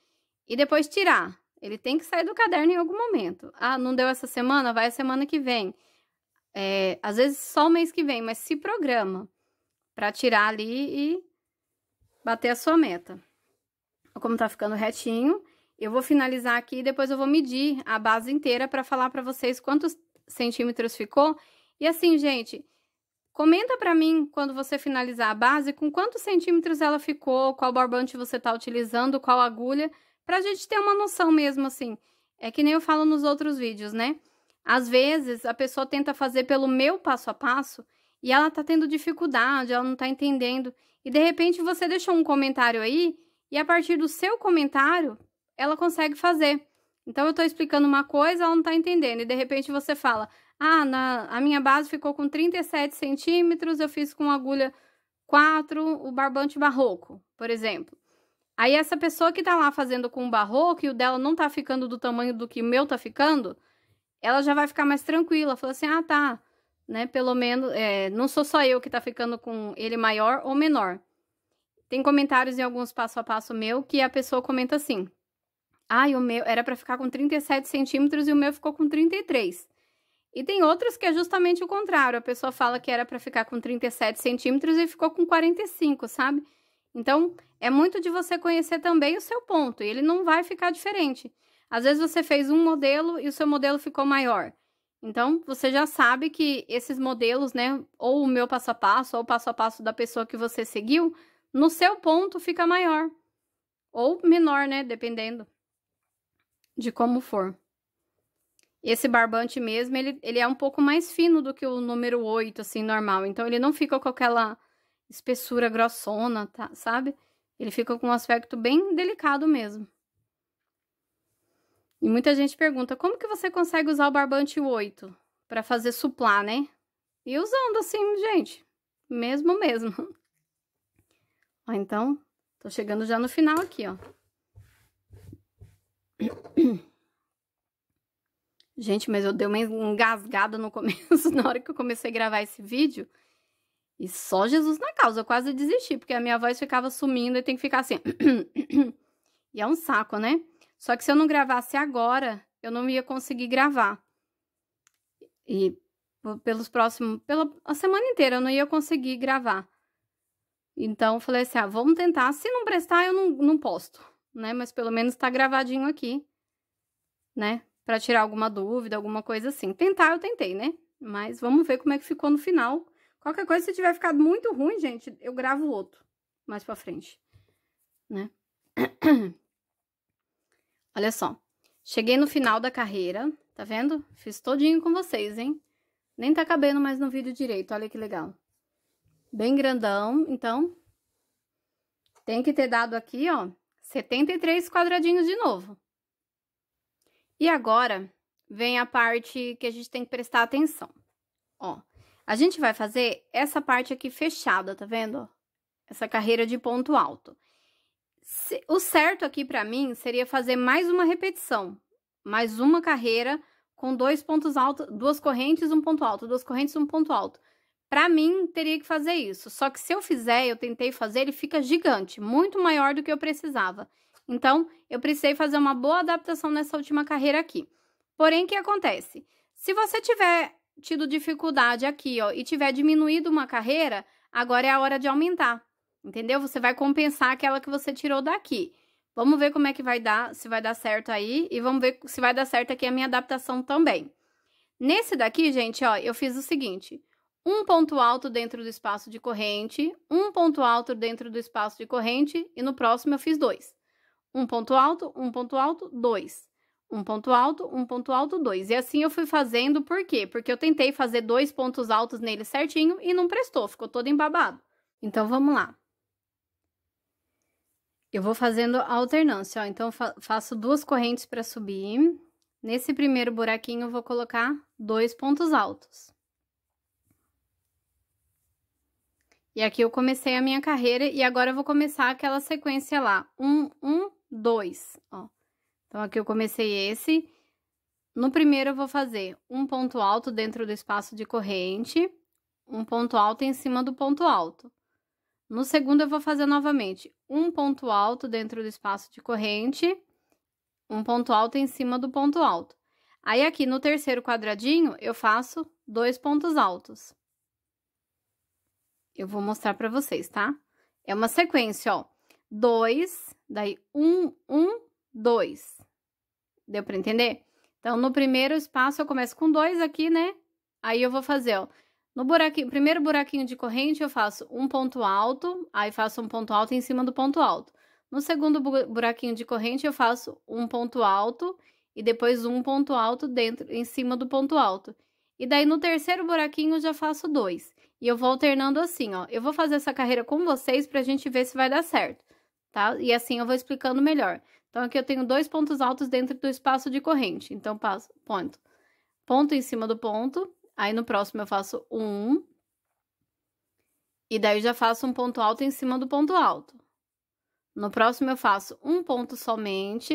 e depois tirar. Ele tem que sair do caderno em algum momento. Ah, não deu essa semana? Vai a semana que vem. Às vezes só o mês que vem, mas se programa para tirar ali e bater a sua meta. Como tá ficando retinho, eu vou finalizar aqui e depois eu vou medir a base inteira para falar para vocês quantos centímetros ficou. E assim, gente, comenta para mim quando você finalizar a base com quantos centímetros ela ficou, qual barbante você tá utilizando, qual agulha, pra gente ter uma noção mesmo, assim. É que nem eu falo nos outros vídeos, né? Às vezes, a pessoa tenta fazer pelo meu passo a passo e ela tá tendo dificuldade, ela não tá entendendo. E, de repente, você deixou um comentário aí e, a partir do seu comentário, ela consegue fazer. Então, eu tô explicando uma coisa, ela não tá entendendo. E, de repente, você fala, a minha base ficou com 37 centímetros, eu fiz com agulha 4, o barbante barroco, por exemplo. Aí, essa pessoa que tá lá fazendo com o barroco e o dela não tá ficando do tamanho do que o meu tá ficando, ela já vai ficar mais tranquila. Fala assim, tá, né, pelo menos, não sou só eu que tá ficando com ele maior ou menor. Tem comentários em alguns passo a passo meu que a pessoa comenta assim, o meu era pra ficar com 37 centímetros e o meu ficou com 33. E tem outros que é justamente o contrário. A pessoa fala que era pra ficar com 37 centímetros e ficou com 45, sabe? Então, é muito de você conhecer também o seu ponto, e ele não vai ficar diferente. Às vezes você fez um modelo e o seu modelo ficou maior. Então, você já sabe que esses modelos, né, ou o meu passo a passo, ou o passo a passo da pessoa que você seguiu, no seu ponto fica maior. Ou menor, né, dependendo de como for. Esse barbante mesmo, ele é um pouco mais fino do que o número 8, assim, normal. Então, ele não fica com aquela espessura grossona, tá, sabe? Ele fica com um aspecto bem delicado mesmo. E muita gente pergunta, como que você consegue usar o barbante 8 para fazer suplá, né? E usando assim, gente, mesmo. Ó, então, tô chegando já no final aqui, ó. Gente, mas eu dei uma engasgada no começo, na hora que eu comecei a gravar esse vídeo. E só Jesus na causa, eu quase desisti, porque a minha voz ficava sumindo e tem que ficar assim. E é um saco, né? Só que se eu não gravasse agora, eu não ia conseguir gravar. E pela a semana inteira eu não ia conseguir gravar. Então, eu falei assim, vamos tentar. Se não prestar, eu não posto, né? Mas pelo menos tá gravadinho aqui, né? Pra tirar alguma dúvida, alguma coisa assim. Tentar, eu tentei, né? Mas vamos ver como é que ficou no final. Qualquer coisa, se tiver ficado muito ruim, gente, eu gravo outro mais pra frente, né? Olha só. Cheguei no final da carreira, tá vendo? Fiz todinho com vocês, hein? Nem tá cabendo mais no vídeo direito, olha que legal. Bem grandão, então... Tem que ter dado aqui, ó, 73 quadradinhos de novo. E agora, vem a parte que a gente tem que prestar atenção. Ó, a gente vai fazer essa parte aqui fechada, tá vendo? Essa carreira de ponto alto. O certo aqui pra mim seria fazer mais uma repetição. Mais uma carreira com 2 pontos altos, 2 correntes, 1 ponto alto, 2 correntes, 1 ponto alto. Pra mim, teria que fazer isso. Só que se eu fizer, eu tentei fazer, ele fica gigante, muito maior do que eu precisava. Então, eu precisei fazer uma boa adaptação nessa última carreira aqui. Porém, o que acontece? Se você tiver tido dificuldade aqui, ó, e tiver diminuído uma carreira, agora é a hora de aumentar, entendeu? Você vai compensar aquela que você tirou daqui. Vamos ver como é que vai dar, se vai dar certo aí, e vamos ver se vai dar certo aqui a minha adaptação também. Nesse daqui, gente, ó, eu fiz o seguinte... Um ponto alto dentro do espaço de corrente, um ponto alto dentro do espaço de corrente, e no próximo eu fiz 2. Um ponto alto, 2. Um ponto alto, 2. E assim eu fui fazendo, por quê? Porque eu tentei fazer 2 pontos altos nele certinho e não prestou, ficou todo embabado. Então, vamos lá. Eu vou fazendo a alternância, ó. Então, faço 2 correntes para subir. Nesse primeiro buraquinho, eu vou colocar 2 pontos altos. E aqui eu comecei a minha carreira e agora eu vou começar aquela sequência lá. 1, 1, 2, ó. Então, aqui eu comecei esse. No primeiro, eu vou fazer um ponto alto dentro do espaço de corrente, um ponto alto em cima do ponto alto. No segundo, eu vou fazer novamente um ponto alto dentro do espaço de corrente, um ponto alto em cima do ponto alto. Aí, aqui no terceiro quadradinho, eu faço 2 pontos altos. Eu vou mostrar pra vocês, tá? É uma sequência, ó. 2, daí 1, 1, 2. Deu pra entender? Então, no primeiro espaço, eu começo com 2 aqui, né? Aí, eu vou fazer, ó. No primeiro buraquinho de corrente, eu faço um ponto alto, aí faço um ponto alto em cima do ponto alto. No segundo buraquinho de corrente, eu faço um ponto alto e depois um ponto alto em cima do ponto alto. E daí, no terceiro buraquinho, eu já faço 2. E eu vou alternando assim, ó. Eu vou fazer essa carreira com vocês pra gente ver se vai dar certo, tá? E assim eu vou explicando melhor. Então, aqui eu tenho 2 pontos altos dentro do espaço de corrente. Então, passo ponto em cima do ponto. Aí, no próximo, eu faço 1. E daí, eu já faço um ponto alto em cima do ponto alto. No próximo, eu faço um ponto somente.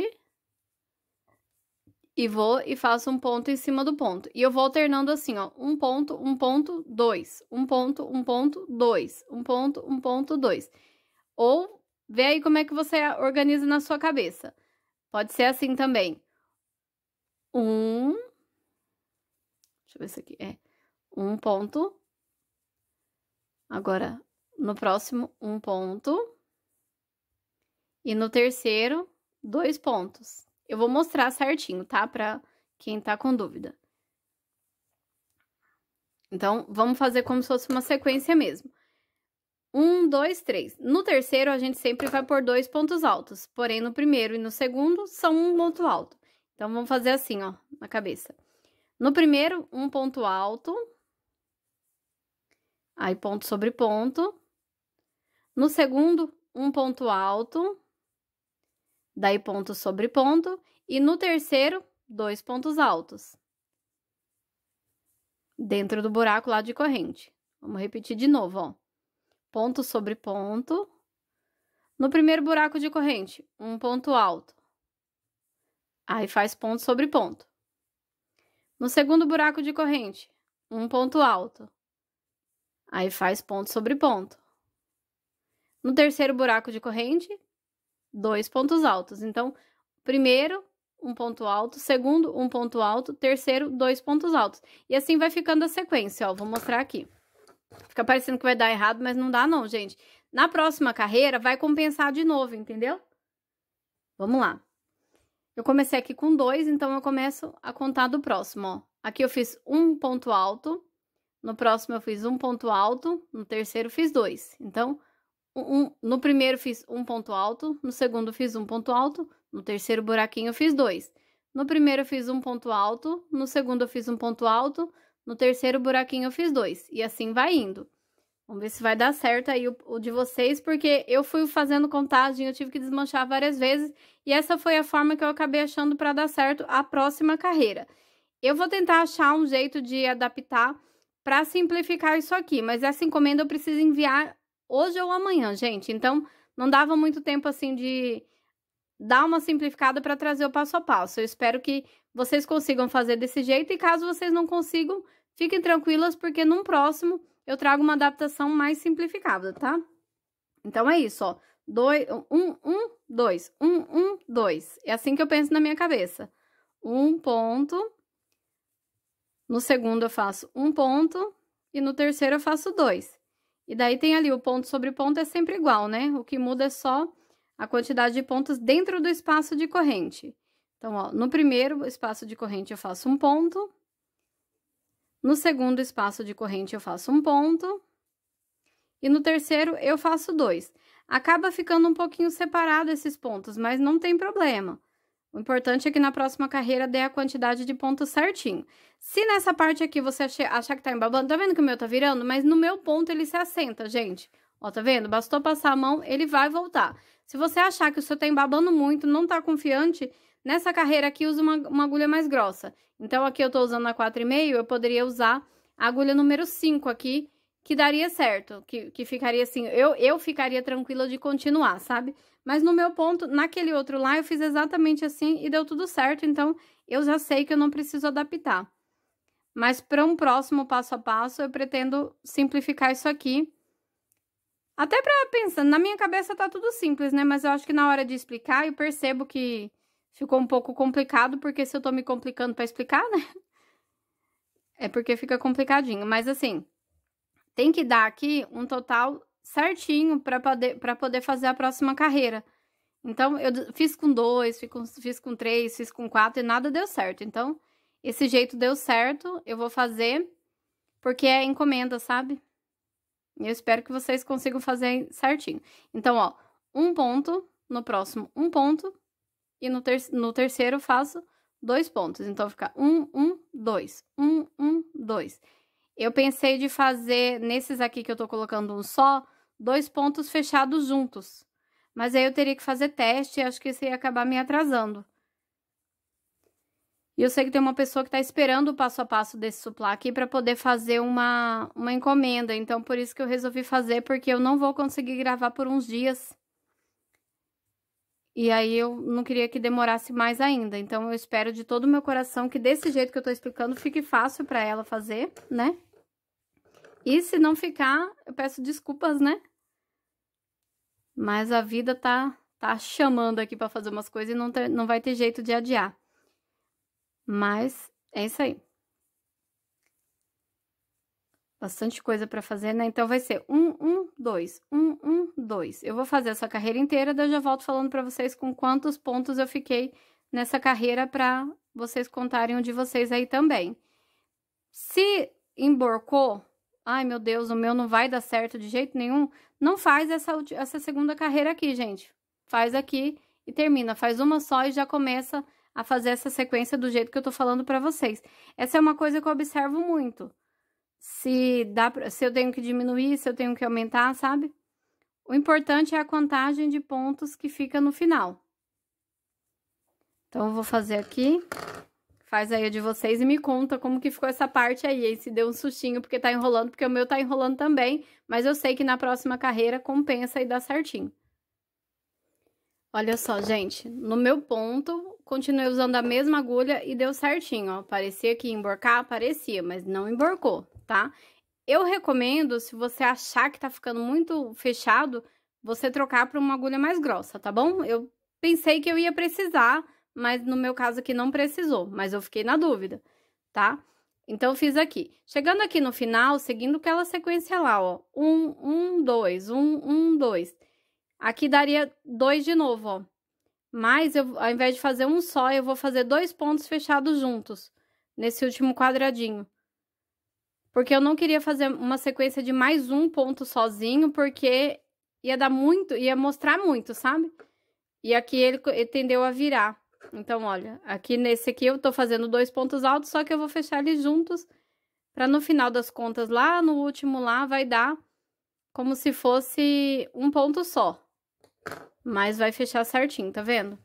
E vou e faço um ponto em cima do ponto. E eu vou alternando assim, ó. Um ponto, 2. Um ponto, 2. Um ponto, 2. Ou, vê aí como é que você organiza na sua cabeça. Pode ser assim também. Deixa eu ver se aqui. Um ponto. Agora, no próximo, um ponto. E no terceiro, 2 pontos. Eu vou mostrar certinho, tá? Pra quem tá com dúvida. Então, vamos fazer como se fosse uma sequência mesmo. 1, 2, 3. No terceiro, a gente sempre vai pôr 2 pontos altos. Porém, no primeiro e no segundo, são um ponto alto. Então, vamos fazer assim, ó, na cabeça. No primeiro, um ponto alto. Aí, ponto sobre ponto. No segundo, um ponto alto. Daí, ponto sobre ponto. E no terceiro, 2 pontos altos. Dentro do buraco lá de corrente. Vamos repetir de novo, ó. Ponto sobre ponto. No primeiro buraco de corrente, um ponto alto. Aí, faz ponto sobre ponto. No segundo buraco de corrente, um ponto alto. Aí, faz ponto sobre ponto. No terceiro buraco de corrente, 2 pontos altos. Então, primeiro, um ponto alto. Segundo, um ponto alto. Terceiro, 2 pontos altos. E assim vai ficando a sequência, ó. Vou mostrar aqui. Fica parecendo que vai dar errado, mas não dá não, gente. Na próxima carreira, vai compensar de novo, entendeu? Vamos lá. Eu comecei aqui com 2, então eu começo a contar do próximo, ó. Aqui eu fiz um ponto alto. No próximo eu fiz um ponto alto. No terceiro fiz 2. Então, no primeiro fiz um ponto alto. No segundo fiz um ponto alto. No terceiro buraquinho eu fiz 2. No primeiro eu fiz um ponto alto. No segundo eu fiz um ponto alto. No terceiro buraquinho eu fiz 2. E assim vai indo. Vamos ver se vai dar certo aí o de vocês, porque eu fui fazendo contagem, eu tive que desmanchar várias vezes. E essa foi a forma que eu acabei achando para dar certo a próxima carreira. Eu vou tentar achar um jeito de adaptar para simplificar isso aqui. Mas essa encomenda eu preciso enviar hoje ou amanhã, gente. Então, não dava muito tempo assim de dar uma simplificada para trazer o passo a passo. Eu espero que vocês consigam fazer desse jeito. E caso vocês não consigam, fiquem tranquilas, porque num próximo eu trago uma adaptação mais simplificada, tá? Então, é isso, ó. 2, 1, 1, 2, 1, 1, 2. É assim que eu penso na minha cabeça. Um ponto. No segundo eu faço um ponto. E no terceiro eu faço 2. E daí tem ali o ponto sobre ponto é sempre igual, né? O que muda é só a quantidade de pontos dentro do espaço de corrente. Então, ó, no primeiro espaço de corrente eu faço um ponto. No segundo espaço de corrente eu faço um ponto. E no terceiro eu faço 2. Acaba ficando um pouquinho separado esses pontos, mas não tem problema. O importante é que na próxima carreira dê a quantidade de pontos certinho. Se nessa parte aqui você achar que tá embabando, tá vendo que o meu tá virando? Mas no meu ponto ele se assenta, gente. Ó, tá vendo? Bastou passar a mão, ele vai voltar. Se você achar que o seu tá embabando muito, não tá confiante, nessa carreira aqui usa uma agulha mais grossa. Então, aqui eu tô usando a 4,5, eu poderia usar a agulha número 5 aqui, que daria certo, que ficaria assim, eu ficaria tranquila de continuar, sabe? Mas no meu ponto, naquele outro lá, eu fiz exatamente assim e deu tudo certo, então eu já sei que eu não preciso adaptar. Mas para um próximo passo a passo, eu pretendo simplificar isso aqui. Até para pensar, na minha cabeça tá tudo simples, né? Mas eu acho que na hora de explicar, eu percebo que ficou um pouco complicado, porque se eu tô me complicando para explicar, né? É porque fica complicadinho, mas assim, tem que dar aqui um total certinho para poder fazer a próxima carreira. Então, eu fiz com 2, fiz com 3, fiz com 4 e nada deu certo. Então, esse jeito deu certo, eu vou fazer porque é encomenda, sabe? E eu espero que vocês consigam fazer certinho. Então, ó, um ponto, no próximo um ponto, e no terceiro eu faço 2 pontos. Então, fica 1, 1, 2, 1, 1, 2. Eu pensei de fazer, nesses aqui que eu tô colocando um só, 2 pontos fechados juntos. Mas aí eu teria que fazer teste e acho que isso ia acabar me atrasando. E eu sei que tem uma pessoa que tá esperando o passo a passo desse suplá aqui para poder fazer uma encomenda. Então, por isso que eu resolvi fazer, porque eu não vou conseguir gravar por uns dias. E aí, eu não queria que demorasse mais ainda. Então, eu espero de todo o meu coração que desse jeito que eu tô explicando, fique fácil para ela fazer, né? E se não ficar, eu peço desculpas, né? Mas a vida tá chamando aqui para fazer umas coisas e não vai ter jeito de adiar. Mas é isso aí. Bastante coisa pra fazer, né? Então, vai ser 1, 1, 2, 1, 1, 2. Eu vou fazer essa carreira inteira, daí eu já volto falando pra vocês com quantos pontos eu fiquei nessa carreira pra vocês contarem o de vocês aí também. Se emborcou, ai, meu Deus, o meu não vai dar certo de jeito nenhum, não faz essa segunda carreira aqui, gente. Faz aqui e termina. Faz uma só e já começa a fazer essa sequência do jeito que eu tô falando pra vocês. Essa é uma coisa que eu observo muito. Se eu tenho que diminuir, se eu tenho que aumentar, sabe? O importante é a contagem de pontos que fica no final. Então, eu vou fazer aqui. Faz aí a de vocês e me conta como que ficou essa parte aí. E se deu um sustinho porque tá enrolando, porque o meu tá enrolando também. Mas eu sei que na próxima carreira compensa e dá certinho. Olha só, gente. No meu ponto, continuei usando a mesma agulha e deu certinho, ó. Parecia que ia emborcar? Parecia, mas não emborcou, tá? Eu recomendo, se você achar que tá ficando muito fechado, você trocar para uma agulha mais grossa, tá bom? Eu pensei que eu ia precisar, mas no meu caso aqui não precisou, mas eu fiquei na dúvida, tá? Então, eu fiz aqui. Chegando aqui no final, seguindo aquela sequência lá, ó. 1, 1, 2, 1, 1, 2. Aqui daria 2 de novo, ó. Mas, ao invés de fazer um só, eu vou fazer 2 pontos fechados juntos, nesse último quadradinho. Porque eu não queria fazer uma sequência de mais um ponto sozinho, porque ia dar muito, ia mostrar muito, sabe? E aqui ele tendeu a virar. Então, olha, aqui nesse aqui eu tô fazendo 2 pontos altos, só que eu vou fechar eles juntos, pra no final das contas, lá no último lá, vai dar como se fosse um ponto só. Mas vai fechar certinho, tá vendo?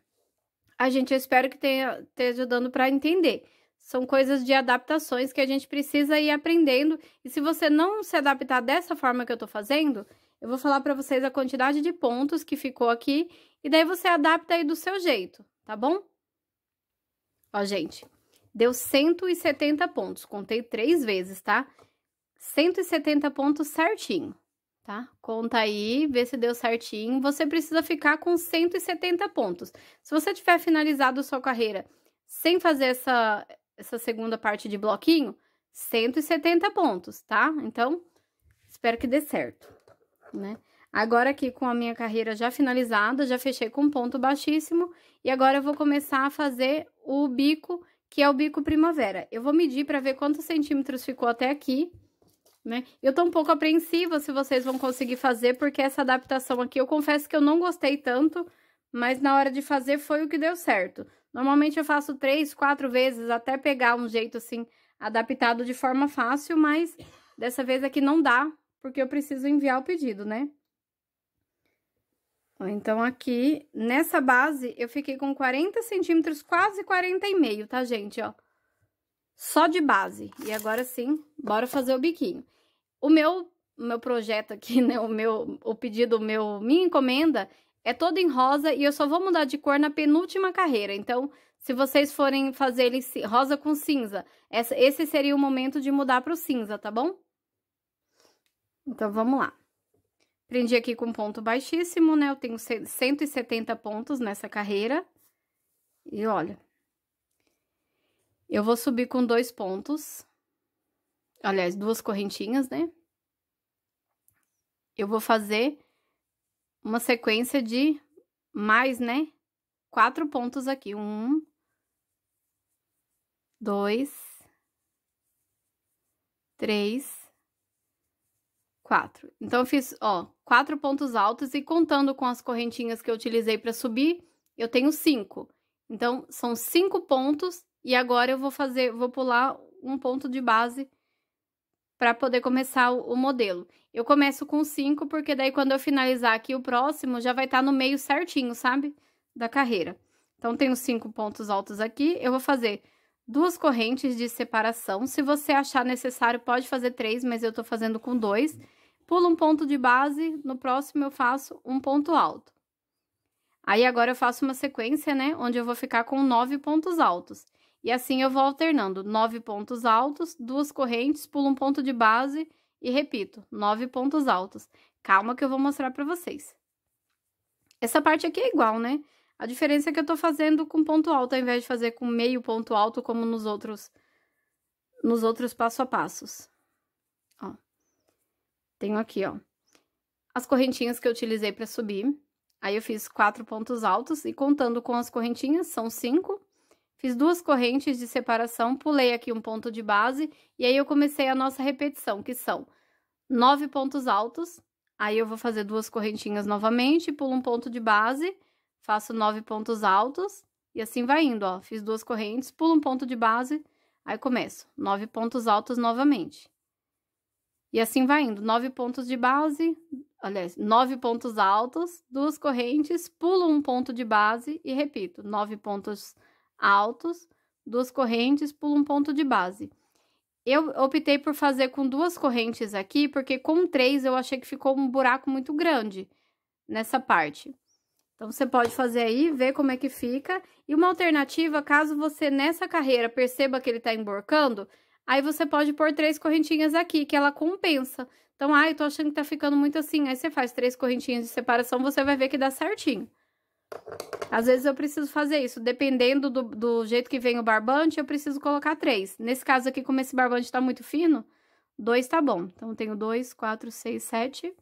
Gente, eu espero que esteja dando pra entender. São coisas de adaptações que a gente precisa ir aprendendo. E se você não se adaptar dessa forma que eu tô fazendo, eu vou falar pra vocês a quantidade de pontos que ficou aqui. E daí você adapta aí do seu jeito, tá bom? Ó, gente, deu 170 pontos. Contei 3 vezes, tá? 170 pontos certinho, tá? Conta aí, vê se deu certinho. Você precisa ficar com 170 pontos. Se você tiver finalizado a sua carreira sem fazer essa segunda parte de bloquinho, 170 pontos, tá? Então, espero que dê certo, né? Agora aqui com a minha carreira já finalizada, já fechei com ponto baixíssimo, e agora eu vou começar a fazer o bico, que é o bico primavera. Eu vou medir para ver quantos centímetros ficou até aqui, né? Eu tô um pouco apreensiva se vocês vão conseguir fazer, porque essa adaptação aqui, eu confesso que eu não gostei tanto, mas na hora de fazer foi o que deu certo. Normalmente eu faço 3, 4 vezes até pegar um jeito assim, adaptado de forma fácil, mas dessa vez aqui não dá, porque eu preciso enviar o pedido, né? Então, aqui, nessa base, eu fiquei com 40 centímetros, quase 40,5, tá, gente, ó? Só de base. E agora sim, bora fazer o biquinho. O meu projeto aqui, né, minha encomenda é toda em rosa e eu só vou mudar de cor na penúltima carreira. Então, se vocês forem fazer ele rosa com cinza, esse seria o momento de mudar pro cinza, tá bom? Então, vamos lá. Prendi aqui com ponto baixíssimo, né? Eu tenho 170 pontos nessa carreira. E olha, eu vou subir com 2 pontos. Aliás, 2 correntinhas, né? Eu vou fazer uma sequência de mais, né? 4 pontos aqui. 1, 2, 3, 4. Então, eu fiz, ó, 4 pontos altos e contando com as correntinhas que eu utilizei para subir, eu tenho 5. Então, são 5 pontos e agora eu vou pular um ponto de base para poder começar o modelo. Eu começo com 5, porque daí quando eu finalizar aqui o próximo, já vai estar no meio certinho, sabe? Da carreira. Então, tenho 5 pontos altos aqui, eu vou fazer 2 correntes de separação. Se você achar necessário, pode fazer 3, mas eu tô fazendo com 2. Pulo um ponto de base, no próximo eu faço um ponto alto. Aí, agora eu faço uma sequência, né, onde eu vou ficar com 9 pontos altos. E assim eu vou alternando 9 pontos altos, 2 correntes, pulo um ponto de base e repito, 9 pontos altos. Calma que eu vou mostrar pra vocês. Essa parte aqui é igual, né? A diferença é que eu tô fazendo com ponto alto, ao invés de fazer com meio ponto alto, como nos outros passo a passos. Ó, tenho aqui, ó, as correntinhas que eu utilizei pra subir. Aí, eu fiz 4 pontos altos e contando com as correntinhas, são 5. Fiz 2 correntes de separação, pulei aqui um ponto de base, e aí eu comecei a nossa repetição, que são 9 pontos altos. Aí, eu vou fazer 2 correntinhas novamente, pulo um ponto de base, faço 9 pontos altos, e assim vai indo, ó. Fiz 2 correntes, pulo um ponto de base, aí começo 9 pontos altos novamente. E assim vai indo, 9 pontos de base, aliás, 9 pontos altos, 2 correntes, pulo um ponto de base e repito, 9 pontos altos, 2 correntes, pulo um ponto de base. Eu optei por fazer com 2 correntes aqui, porque com 3 eu achei que ficou um buraco muito grande nessa parte. Então, você pode fazer aí, ver como é que fica. E uma alternativa, caso você nessa carreira perceba que ele tá emborcando, aí você pode pôr 3 correntinhas aqui, que ela compensa. Então, eu tô achando que tá ficando muito assim. Aí, você faz 3 correntinhas de separação, você vai ver que dá certinho. Às vezes, eu preciso fazer isso. Dependendo do jeito que vem o barbante, eu preciso colocar 3. Nesse caso aqui, como esse barbante tá muito fino, 2 tá bom. Então, eu tenho 2, 4, 6, 7,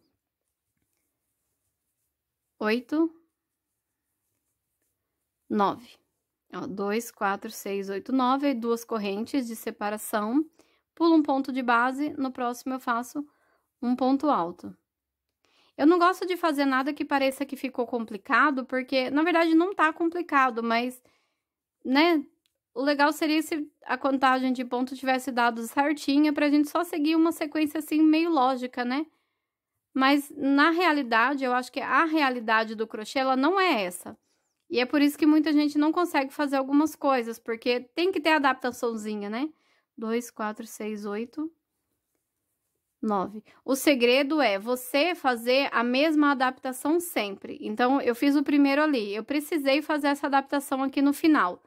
8, 9. Ó, 2, 4, 6, 8, 9, aí 2 correntes de separação, pulo um ponto de base, no próximo eu faço um ponto alto. Eu não gosto de fazer nada que pareça que ficou complicado, porque, na verdade, não tá complicado, mas, né, o legal seria se a contagem de ponto tivesse dado certinha, pra gente só seguir uma sequência, assim, meio lógica, né? Mas, na realidade, eu acho que a realidade do crochê, ela não é essa. E é por isso que muita gente não consegue fazer algumas coisas, porque tem que ter adaptaçãozinha, né? 2, 4, 6, 8, 9. O segredo é você fazer a mesma adaptação sempre. Então, eu fiz o primeiro ali, eu precisei fazer essa adaptação aqui no final.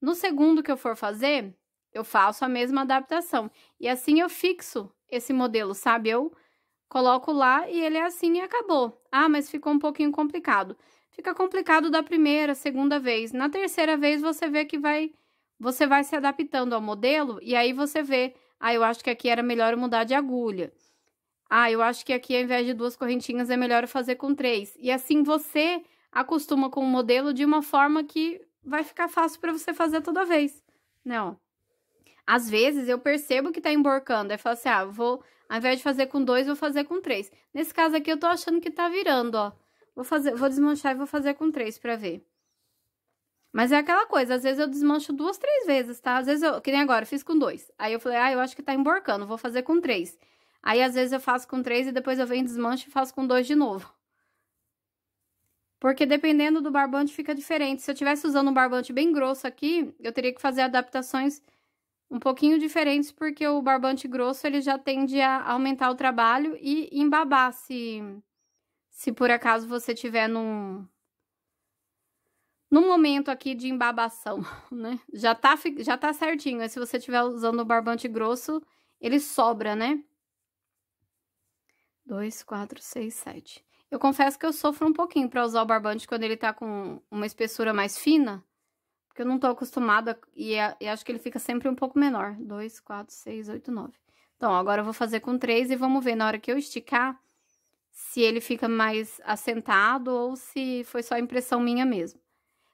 No segundo que eu for fazer, eu faço a mesma adaptação. E assim eu fixo esse modelo, sabe? Eu coloco lá e ele é assim e acabou. Ah, mas ficou um pouquinho complicado. Fica complicado da primeira, segunda vez. Na terceira vez, você vê que você vai se adaptando ao modelo, e aí você vê, eu acho que aqui era melhor eu mudar de agulha. Eu acho que aqui, ao invés de 2 correntinhas, é melhor eu fazer com 3. E assim, você acostuma com o modelo de uma forma que vai ficar fácil para você fazer toda vez, né, ó. Às vezes, eu percebo que tá emborcando, aí falo assim, ao invés de fazer com 2, vou fazer com 3. Nesse caso aqui, eu tô achando que tá virando, ó. Vou desmanchar e vou fazer com 3 pra ver. Mas é aquela coisa, às vezes eu desmancho 2, 3 vezes, tá? Às vezes que nem agora, eu fiz com 2. Aí eu falei, eu acho que tá emborcando, vou fazer com 3. Aí, às vezes, eu faço com 3 e depois eu venho, desmancho e faço com 2 de novo. Porque dependendo do barbante fica diferente. Se eu tivesse usando um barbante bem grosso aqui, eu teria que fazer adaptações um pouquinho diferentes, porque o barbante grosso, ele já tende a aumentar o trabalho e embabar, se por acaso você tiver num momento aqui de embabação, né? Já tá certinho, mas se você estiver usando o barbante grosso, ele sobra, né? 2, 4, 6, 7. Eu confesso que eu sofro um pouquinho pra usar o barbante quando ele tá com uma espessura mais fina, porque eu não tô acostumada e acho que ele fica sempre um pouco menor. 2, 4, 6, 8, 9. Então, agora eu vou fazer com 3 e vamos ver na hora que eu esticar se ele fica mais assentado ou se foi só impressão minha mesmo.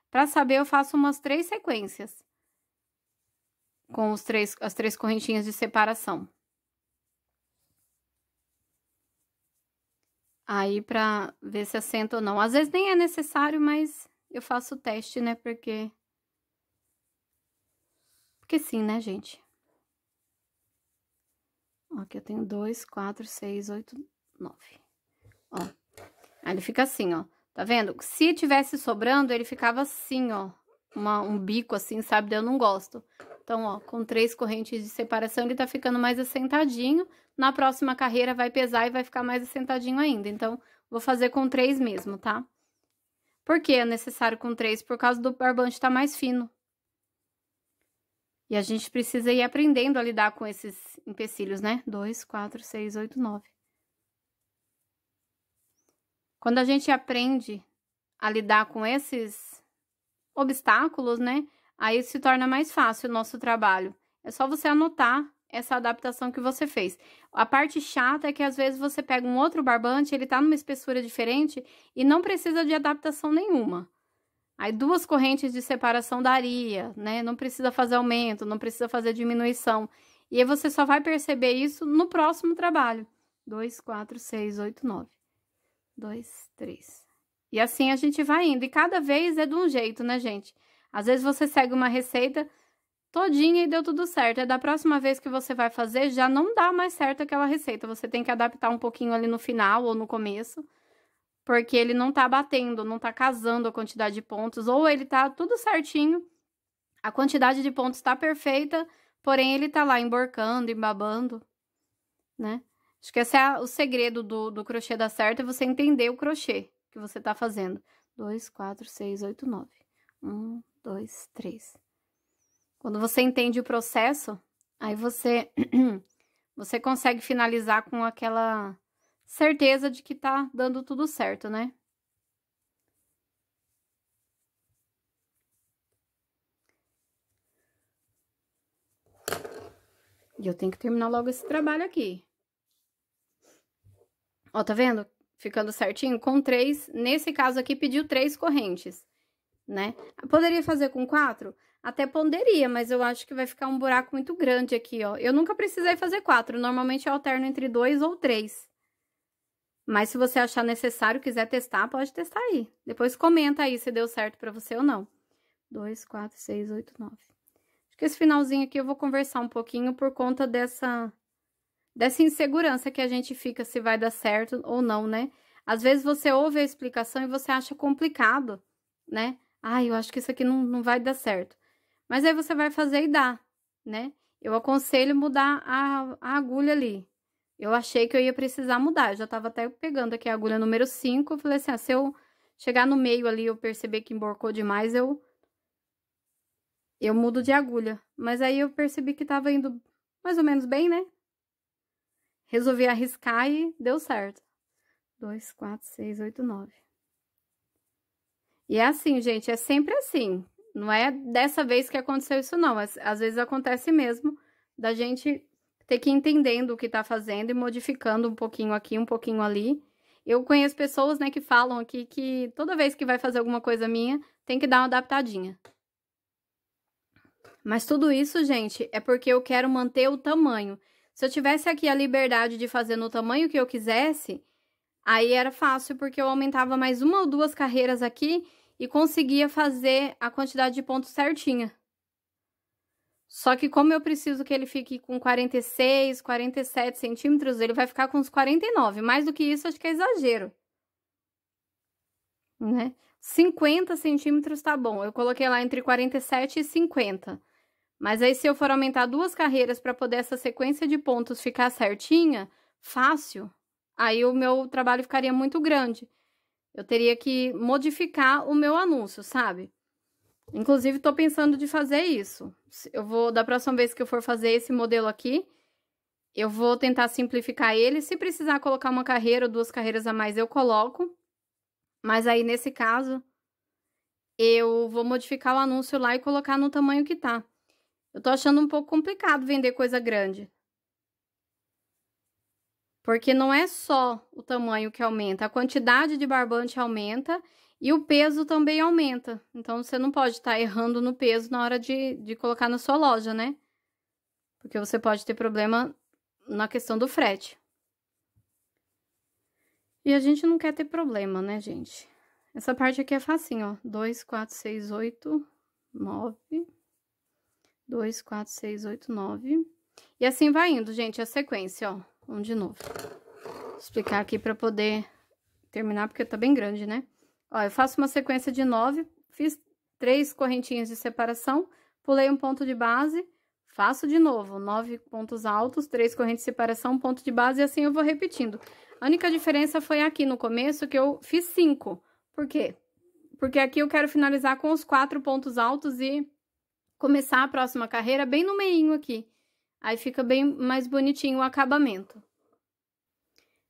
Pra saber, eu faço umas 3 sequências com as 3 correntinhas de separação. Aí, pra ver se assenta ou não. Às vezes nem é necessário, mas eu faço o teste, né? Porque sim, né, gente? Ó, aqui eu tenho 2, 4, 6, 8, 9. Ó. Aí ele fica assim, ó. Tá vendo? Se tivesse sobrando, ele ficava assim, ó. Um bico assim, sabe? Eu não gosto. Então, ó, com 3 correntes de separação, ele tá ficando mais assentadinho. Na próxima carreira vai pesar e vai ficar mais assentadinho ainda. Então, vou fazer com 3 mesmo, tá? Por que é necessário com 3? Por causa do barbante tá mais fino. E a gente precisa ir aprendendo a lidar com esses empecilhos, né? 2, 4, 6, 8, 9. Quando a gente aprende a lidar com esses obstáculos, né? Aí se torna mais fácil o nosso trabalho. É só você anotar essa adaptação que você fez. A parte chata é que às vezes você pega um outro barbante, ele tá numa espessura diferente e não precisa de adaptação nenhuma. Aí 2 correntes de separação daria, né? Não precisa fazer aumento, não precisa fazer diminuição. E aí você só vai perceber isso no próximo trabalho. 2, 4, 6, 8, 9. 2, 3. E assim a gente vai indo. E cada vez é de um jeito, né, gente? Às vezes você segue uma receita todinha e deu tudo certo. É da próxima vez que você vai fazer, já não dá mais certo aquela receita. Você tem que adaptar um pouquinho ali no final ou no começo, porque ele não tá batendo, não tá casando a quantidade de pontos, ou ele tá tudo certinho, a quantidade de pontos tá perfeita, porém ele tá lá emborcando, embabando, né? Acho que esse é o segredo do crochê dar certo, é você entender o crochê que você tá fazendo. 2, 4, 6, 8, 9. 1, 2, 3. Quando você entende o processo, aí você consegue finalizar com aquela certeza de que tá dando tudo certo, né? E eu tenho que terminar logo esse trabalho aqui. Ó, tá vendo? Ficando certinho com 3. Nesse caso aqui, pediu 3 correntes, né? Poderia fazer com 4? Até poderia, mas eu acho que vai ficar um buraco muito grande aqui, ó. Eu nunca precisei fazer 4. Normalmente eu alterno entre 2 ou 3. Mas se você achar necessário, quiser testar, pode testar aí. Depois comenta aí se deu certo pra você ou não. 2, 4, 6, 8, 9. Acho que esse finalzinho aqui eu vou conversar um pouquinho por conta dessa insegurança que a gente fica se vai dar certo ou não, né? Às vezes você ouve a explicação e você acha complicado, né? Ah, eu acho que isso aqui não vai dar certo. Mas aí você vai fazer e dá, né? Eu aconselho mudar a agulha ali. Eu achei que eu ia precisar mudar. Eu já tava até pegando aqui a agulha número 5. Eu falei assim, se eu chegar no meio ali, eu perceber que emborcou demais, eu mudo de agulha. Mas aí eu percebi que tava indo mais ou menos bem, né? Resolvi arriscar e deu certo. 2, 4, 6, 8, 9. E é assim, gente, é sempre assim. Não é dessa vez que aconteceu isso, não. Às vezes acontece mesmo da gente ter que ir entendendo o que tá fazendo e modificando um pouquinho aqui, um pouquinho ali. Eu conheço pessoas, né, que falam aqui que toda vez que vai fazer alguma coisa minha, tem que dar uma adaptadinha. Mas tudo isso, gente, é porque eu quero manter o tamanho. Se eu tivesse aqui a liberdade de fazer no tamanho que eu quisesse, aí era fácil, porque eu aumentava mais 1 ou 2 carreiras aqui e conseguia fazer a quantidade de pontos certinha. Só que como eu preciso que ele fique com 46, 47 centímetros, ele vai ficar com uns 49. Mais do que isso, acho que é exagero, né? 50 centímetros tá bom. Eu coloquei lá entre 47 e 50. Mas aí, se eu for aumentar 2 carreiras para poder essa sequência de pontos ficar certinha, fácil, aí o meu trabalho ficaria muito grande. Eu teria que modificar o meu anúncio, sabe? Inclusive, tô pensando de fazer isso. Eu vou, da próxima vez que eu for fazer esse modelo aqui, eu vou tentar simplificar ele. Se precisar colocar uma carreira ou 2 carreiras a mais, eu coloco. Mas aí, nesse caso, eu vou modificar o anúncio lá e colocar no tamanho que tá. Eu tô achando um pouco complicado vender coisa grande. Porque não é só o tamanho que aumenta, a quantidade de barbante aumenta e o peso também aumenta. Então, você não pode estar errando no peso na hora de colocar na sua loja, né? Porque você pode ter problema na questão do frete. E a gente não quer ter problema, né, gente? Essa parte aqui é facinho, ó. 2, 4, 6, 8, 9. 2, 4, 6, 8, 9. E assim vai indo, gente, a sequência, ó. Vamos de novo. Vou explicar aqui pra poder terminar, porque tá bem grande, né? Ó, eu faço uma sequência de 9, fiz 3 correntinhas de separação, pulei um ponto de base, faço de novo 9 pontos altos, 3 correntes de separação, ponto de base, e assim eu vou repetindo. A única diferença foi aqui no começo, que eu fiz 5. Por quê? Porque aqui eu quero finalizar com os 4 pontos altos e começar a próxima carreira bem no meinho aqui. Aí fica bem mais bonitinho o acabamento.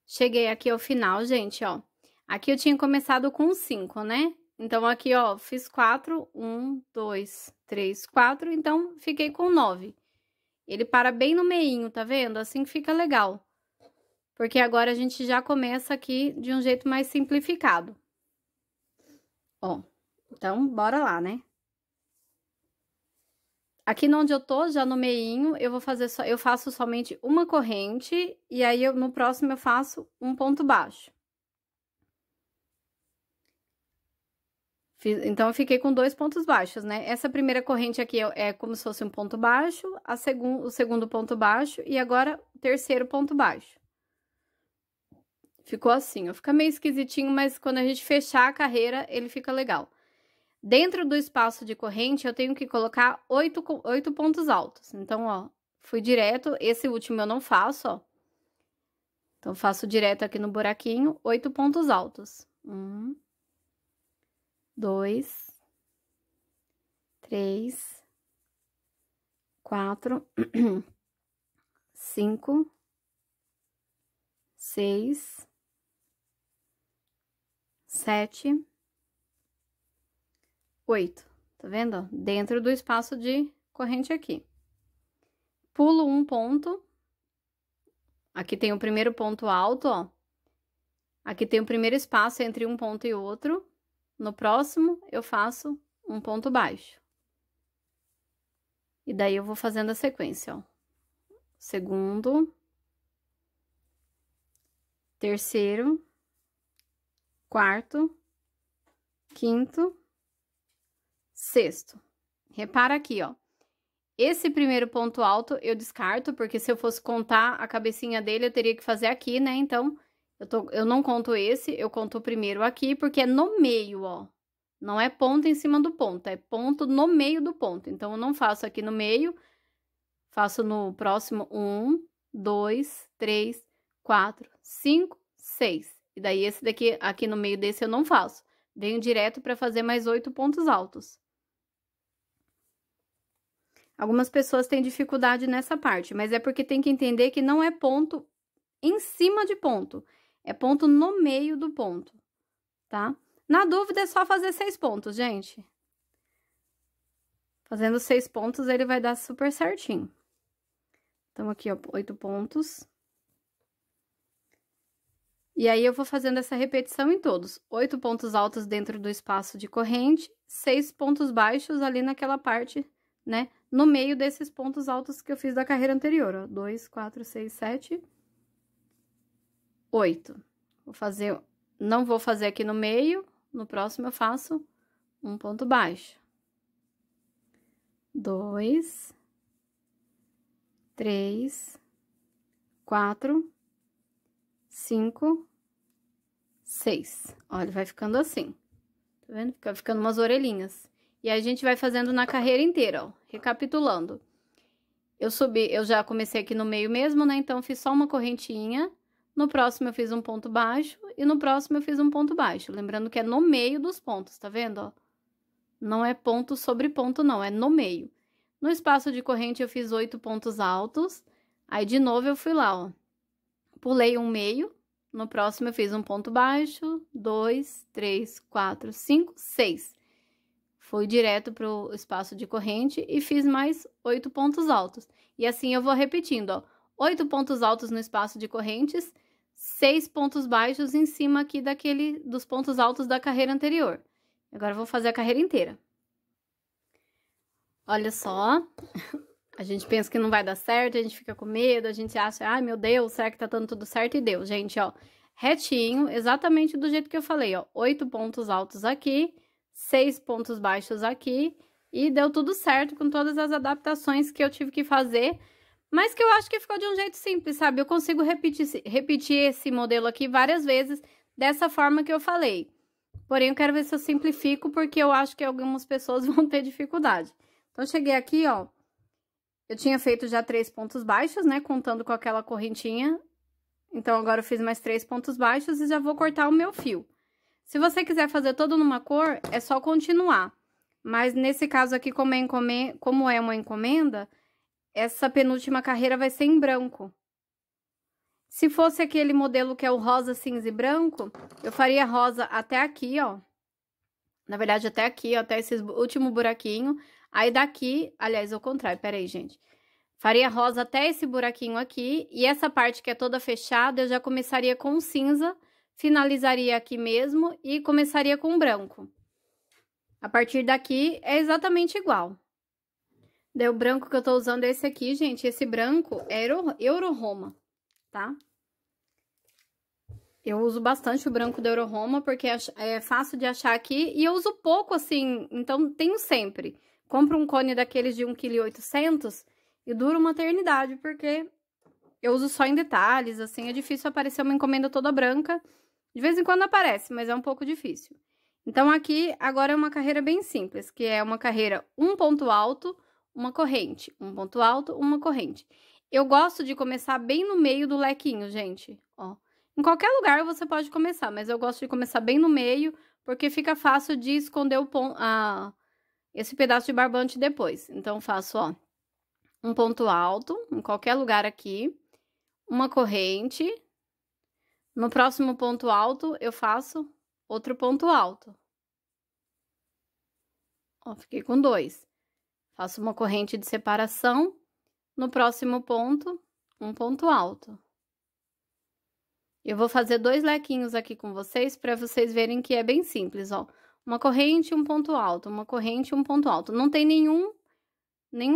Cheguei aqui ao final, gente, ó. Aqui eu tinha começado com 5, né? Então, aqui, ó, fiz 4, 1, 2, 3, 4, então fiquei com 9. ele para bem no meinho, tá vendo? Assim fica legal. Porque agora a gente já começa aqui de um jeito mais simplificado. Ó, então, bora lá, né? Aqui onde eu tô, já no meinho, eu vou fazer eu faço somente uma corrente, e aí no próximo eu faço um ponto baixo. Então, eu fiquei com 2 pontos baixos, né? Essa primeira corrente aqui é como se fosse um ponto baixo, o segundo ponto baixo, e agora o terceiro ponto baixo. Ficou assim, ó. Fica meio esquisitinho, mas quando a gente fechar a carreira, ele fica legal. Dentro do espaço de corrente, eu tenho que colocar 8 pontos altos. Então, ó, fui direto. Esse último eu não faço, ó. Então, faço direto aqui no buraquinho, 8 pontos altos. 1, 2, 3, 4, 5, 6, 7, 8. Tá vendo? Dentro do espaço de corrente aqui. Pulo um ponto. Aqui tem o primeiro ponto alto, ó. Aqui tem o primeiro espaço entre um ponto e outro. No próximo, eu faço um ponto baixo. E daí, eu vou fazendo a sequência, ó. Segundo. Terceiro. Quarto. Quinto. Sexto. Repara aqui, ó. Esse primeiro ponto alto eu descarto, porque se eu fosse contar a cabecinha dele, eu teria que fazer aqui, né? Então, eu não conto esse, eu conto o primeiro aqui, porque é no meio, ó. Não é ponto em cima do ponto, é ponto no meio do ponto. Então, eu não faço aqui no meio, faço no próximo 1, 2, 3, 4, 5, 6. E daí, esse daqui, aqui no meio desse, eu não faço. Venho direto para fazer mais 8 pontos altos. Algumas pessoas têm dificuldade nessa parte, mas é porque tem que entender que não é ponto em cima de ponto, é ponto no meio do ponto, tá? Na dúvida, é só fazer 6 pontos, gente. Fazendo 6 pontos, ele vai dar super certinho. Então, aqui, ó, 8 pontos. E aí, eu vou fazendo essa repetição em todos. 8 pontos altos dentro do espaço de corrente, 6 pontos baixos ali naquela parte, né? No meio desses pontos altos que eu fiz da carreira anterior, ó. 2, 4, 6, 7, 8. Não vou fazer aqui no meio, no próximo eu faço um ponto baixo. 2, 3, 4, 5, 6. Olha, vai ficando assim. Tá vendo? Fica ficando umas orelhinhas. E aí, a gente vai fazendo na carreira inteira, ó. Recapitulando. Eu já comecei aqui no meio mesmo, né? Então, eu fiz só uma correntinha. No próximo, eu fiz um ponto baixo. E no próximo, eu fiz um ponto baixo. Lembrando que é no meio dos pontos, tá vendo, ó? Não é ponto sobre ponto, não. É no meio. No espaço de corrente, eu fiz 8 pontos altos. Aí, de novo, eu fui lá, ó. Pulei um meio. No próximo, eu fiz um ponto baixo. 2, 3, 4, 5, 6. Fui direto pro espaço de corrente e fiz mais 8 pontos altos. E assim eu vou repetindo, ó. 8 pontos altos no espaço de correntes, 6 pontos baixos em cima aqui dos pontos altos da carreira anterior. Agora eu vou fazer a carreira inteira. Olha só, a gente pensa que não vai dar certo, a gente fica com medo, a gente acha, ai meu Deus, será que tá dando tudo certo? E deu, gente, ó. Retinho, exatamente do jeito que eu falei, ó. 8 pontos altos aqui, 6 pontos baixos aqui, e deu tudo certo com todas as adaptações que eu tive que fazer, mas que eu acho que ficou de um jeito simples, sabe? Eu consigo repetir esse modelo aqui várias vezes, dessa forma que eu falei. Porém, eu quero ver se eu simplifico, porque eu acho que algumas pessoas vão ter dificuldade. Então, cheguei aqui, ó, eu tinha feito já 3 pontos baixos, né, contando com aquela correntinha. Então, agora eu fiz mais 3 pontos baixos e já vou cortar o meu fio. Se você quiser fazer todo numa cor, é só continuar. Mas nesse caso aqui, como é uma encomenda, essa penúltima carreira vai ser em branco. Se fosse aquele modelo que é o rosa, cinza e branco, eu faria rosa até aqui, ó. Na verdade, até aqui, ó, até esse último buraquinho. Aí daqui, aliás, ao contrário, peraí, gente. Faria rosa até esse buraquinho aqui, e essa parte que é toda fechada, eu já começaria com cinza, finalizaria aqui mesmo e começaria com branco. A partir daqui, é exatamente igual. Daí, o branco que eu tô usando é esse aqui, gente. Esse branco é Euro Roma, tá? Eu uso bastante o branco da Euro Roma, porque é fácil de achar aqui. E eu uso pouco, assim, então tenho sempre. Compro um cone daqueles de 1,8 kg e dura uma eternidade, porque eu uso só em detalhes, assim. É difícil aparecer uma encomenda toda branca. De vez em quando aparece, mas é um pouco difícil. Então, aqui, agora é uma carreira bem simples, que é uma carreira um ponto alto, uma corrente, um ponto alto, uma corrente. Eu gosto de começar bem no meio do lequinho, gente, ó. Em qualquer lugar você pode começar, mas eu gosto de começar bem no meio, porque fica fácil de esconder esse pedaço de barbante depois. Então, faço, ó, um ponto alto, em qualquer lugar aqui, uma corrente. No próximo ponto alto, eu faço outro ponto alto. Ó, fiquei com 2. Faço uma corrente de separação. No próximo ponto, um ponto alto. Eu vou fazer 2 lequinhos aqui com vocês, para vocês verem que é bem simples, ó. Uma corrente e um ponto alto, uma corrente e um ponto alto. Não tem nenhum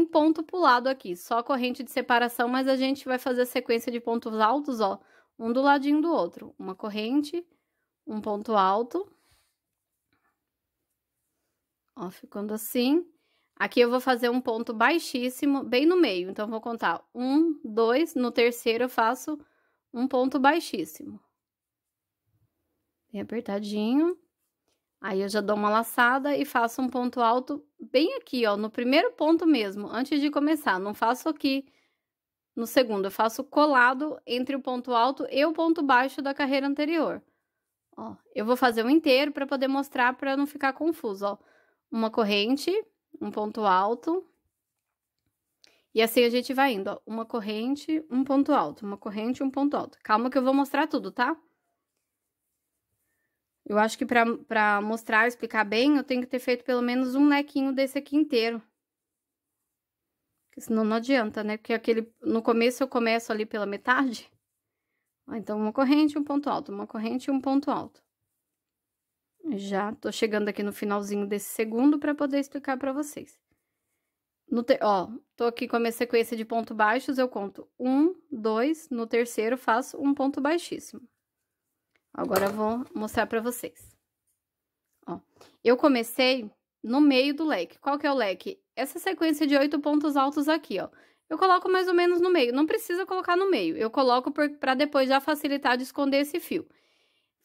ponto pulado aqui, só corrente de separação, mas a gente vai fazer sequência de pontos altos, ó, um do ladinho do outro. Uma corrente, um ponto alto. Ó, ficando assim. Aqui eu vou fazer um ponto baixíssimo, bem no meio. Então, vou contar 1, 2, no terceiro eu faço um ponto baixíssimo. Bem apertadinho. Aí, eu já dou uma laçada e faço um ponto alto bem aqui, ó, no primeiro ponto mesmo, antes de começar. Não faço aqui no segundo, eu faço colado entre o ponto alto e o ponto baixo da carreira anterior. Ó, eu vou fazer o inteiro para poder mostrar, para não ficar confuso, ó. Uma corrente, um ponto alto. E assim a gente vai indo, ó. Uma corrente, um ponto alto, uma corrente, um ponto alto. Calma que eu vou mostrar tudo, tá? Eu acho que pra mostrar, explicar bem, eu tenho que ter feito pelo menos um lequinho desse aqui inteiro. Porque senão não adianta, né? Porque no começo eu começo ali pela metade. Ó, então, uma corrente, um ponto alto, uma corrente e um ponto alto. Já tô chegando aqui no finalzinho desse segundo para poder explicar para vocês. Ó, tô aqui com a minha sequência de pontos baixos, eu conto 1, 2, no terceiro faço um ponto baixíssimo. Agora eu vou mostrar para vocês. Ó, eu comecei no meio do leque. Qual que é o leque? Essa sequência de 8 pontos altos aqui, ó. Eu coloco mais ou menos no meio, não precisa colocar no meio. Eu coloco para depois já facilitar de esconder esse fio.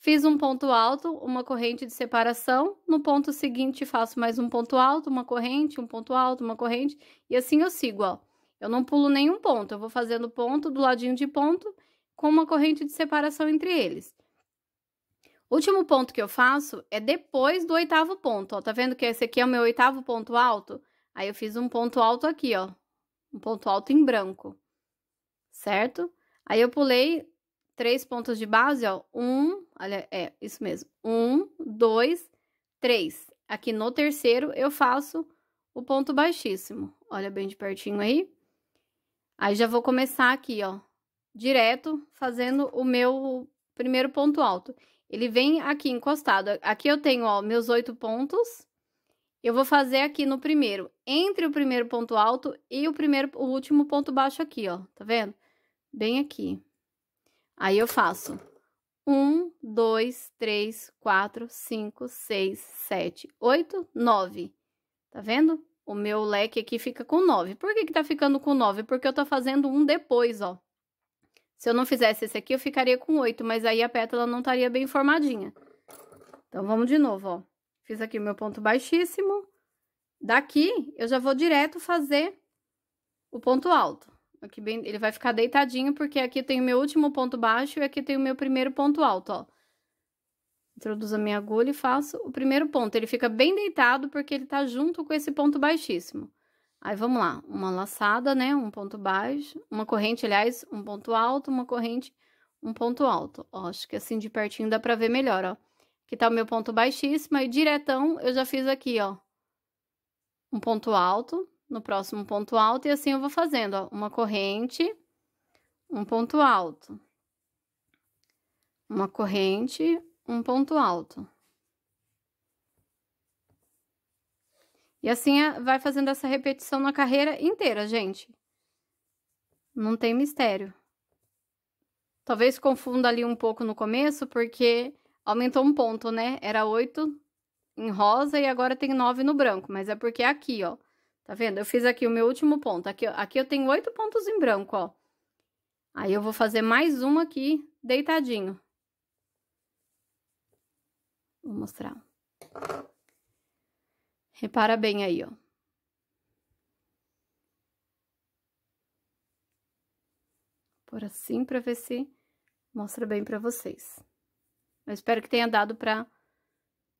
Fiz um ponto alto, uma corrente de separação. No ponto seguinte, faço mais um ponto alto, uma corrente, um ponto alto, uma corrente. E assim eu sigo, ó. Eu não pulo nenhum ponto, eu vou fazendo ponto do ladinho de ponto com uma corrente de separação entre eles. O último ponto que eu faço é depois do 8º ponto, ó. Tá vendo que esse aqui é o meu 8º ponto alto? Aí, eu fiz um ponto alto aqui, ó. Um ponto alto em branco, certo? Aí, eu pulei 3 pontos de base, ó. Olha, isso mesmo. 1, 2, 3. Aqui no terceiro, eu faço o ponto baixíssimo. Olha bem de pertinho aí. Aí, já vou começar aqui, ó. Direto, fazendo o meu primeiro ponto alto. Ele vem aqui encostado. Aqui eu tenho, ó, meus 8 pontos. Eu vou fazer aqui no primeiro, entre o primeiro ponto alto e o último ponto baixo aqui, ó. Tá vendo? Bem aqui. Aí, eu faço 1, 2, 3, 4, 5, 6, 7, 8, 9. Tá vendo? O meu leque aqui fica com 9. Por que tá ficando com 9? Porque eu tô fazendo um depois, ó. Se eu não fizesse esse aqui, eu ficaria com 8, mas aí a pétala não estaria bem formadinha. Então, vamos de novo, ó. Fiz aqui o meu ponto baixíssimo. Daqui, eu já vou direto fazer o ponto alto. Aqui bem, ele vai ficar deitadinho, porque aqui tem o meu último ponto baixo e aqui tem o meu primeiro ponto alto, ó. Introduzo a minha agulha e faço o primeiro ponto. Ele fica bem deitado, porque ele tá junto com esse ponto baixíssimo. Aí, vamos lá. Uma laçada, né? Um ponto baixo. Uma corrente, aliás, um ponto alto, uma corrente, um ponto alto. Ó, acho que assim de pertinho dá pra ver melhor, ó. Aqui tá o meu ponto baixíssimo, aí diretão eu já fiz aqui, ó. Um ponto alto, no próximo ponto alto, e assim eu vou fazendo, ó, uma corrente, um ponto alto, uma corrente, um ponto alto. E assim vai fazendo essa repetição na carreira inteira, gente. Não tem mistério. Talvez confunda ali um pouco no começo, porque aumentou um ponto, né? Era 8 em rosa e agora tem 9 no branco, mas é porque é aqui, ó. Tá vendo? Eu fiz aqui o meu último ponto. Aqui eu tenho 8 pontos em branco, ó. Aí eu vou fazer mais uma aqui, deitadinho. Vou mostrar. Repara bem aí, ó. Por assim, pra ver se mostra bem pra vocês. Eu espero que tenha dado pra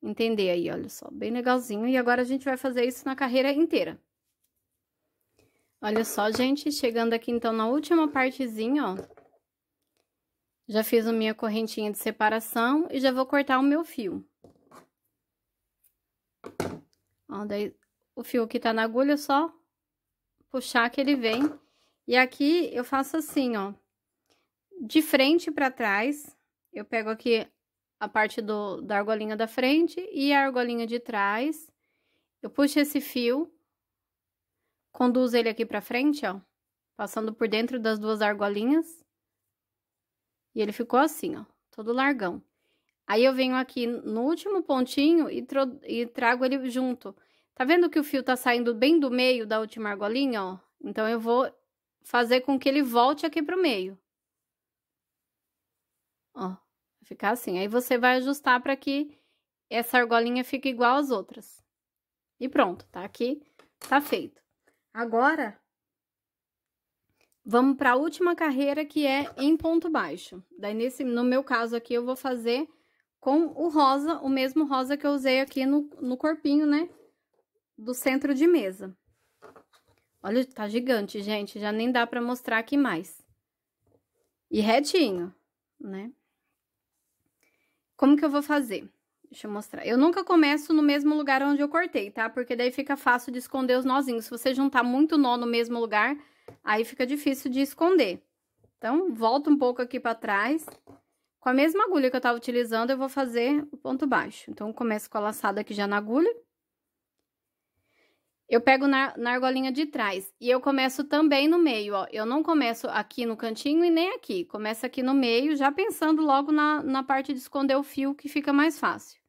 entender aí, olha só. Bem legalzinho. E agora a gente vai fazer isso na carreira inteira. Olha só, gente, chegando aqui então na última partezinha, ó. Já fiz a minha correntinha de separação e já vou cortar o meu fio. Ó, daí o fio que tá na agulha, só puxar que ele vem. E aqui eu faço assim, ó. De frente pra trás, eu pego aqui a parte da argolinha da frente e a argolinha de trás. Eu puxo esse fio, conduzo ele aqui pra frente, ó. Passando por dentro das duas argolinhas. E ele ficou assim, ó, todo largão. Aí eu venho aqui no último pontinho e trago ele junto. Tá vendo que o fio tá saindo bem do meio da última argolinha, ó? Então, eu vou fazer com que ele volte aqui pro meio. Ó, vai ficar assim. Aí, você vai ajustar para que essa argolinha fique igual às outras. E pronto, tá aqui, tá feito. Agora, vamos para a última carreira, que é em ponto baixo. Daí, no meu caso aqui, eu vou fazer com o rosa, o mesmo rosa que eu usei aqui no corpinho, né? Do centro de mesa. Olha, tá gigante, gente. Já nem dá pra mostrar aqui mais. E retinho, né? Como que eu vou fazer? Deixa eu mostrar. Eu nunca começo no mesmo lugar onde eu cortei, tá? Porque daí fica fácil de esconder os nozinhos. Se você juntar muito nó no mesmo lugar, aí fica difícil de esconder. Então, volta um pouco aqui pra trás. Com a mesma agulha que eu tava utilizando, eu vou fazer o ponto baixo. Então, eu começo com a laçada aqui já na agulha. Eu pego na argolinha de trás e eu começo também no meio, ó. Eu não começo aqui no cantinho e nem aqui. Começo aqui no meio, já pensando logo na parte de esconder o fio, que fica mais fácil.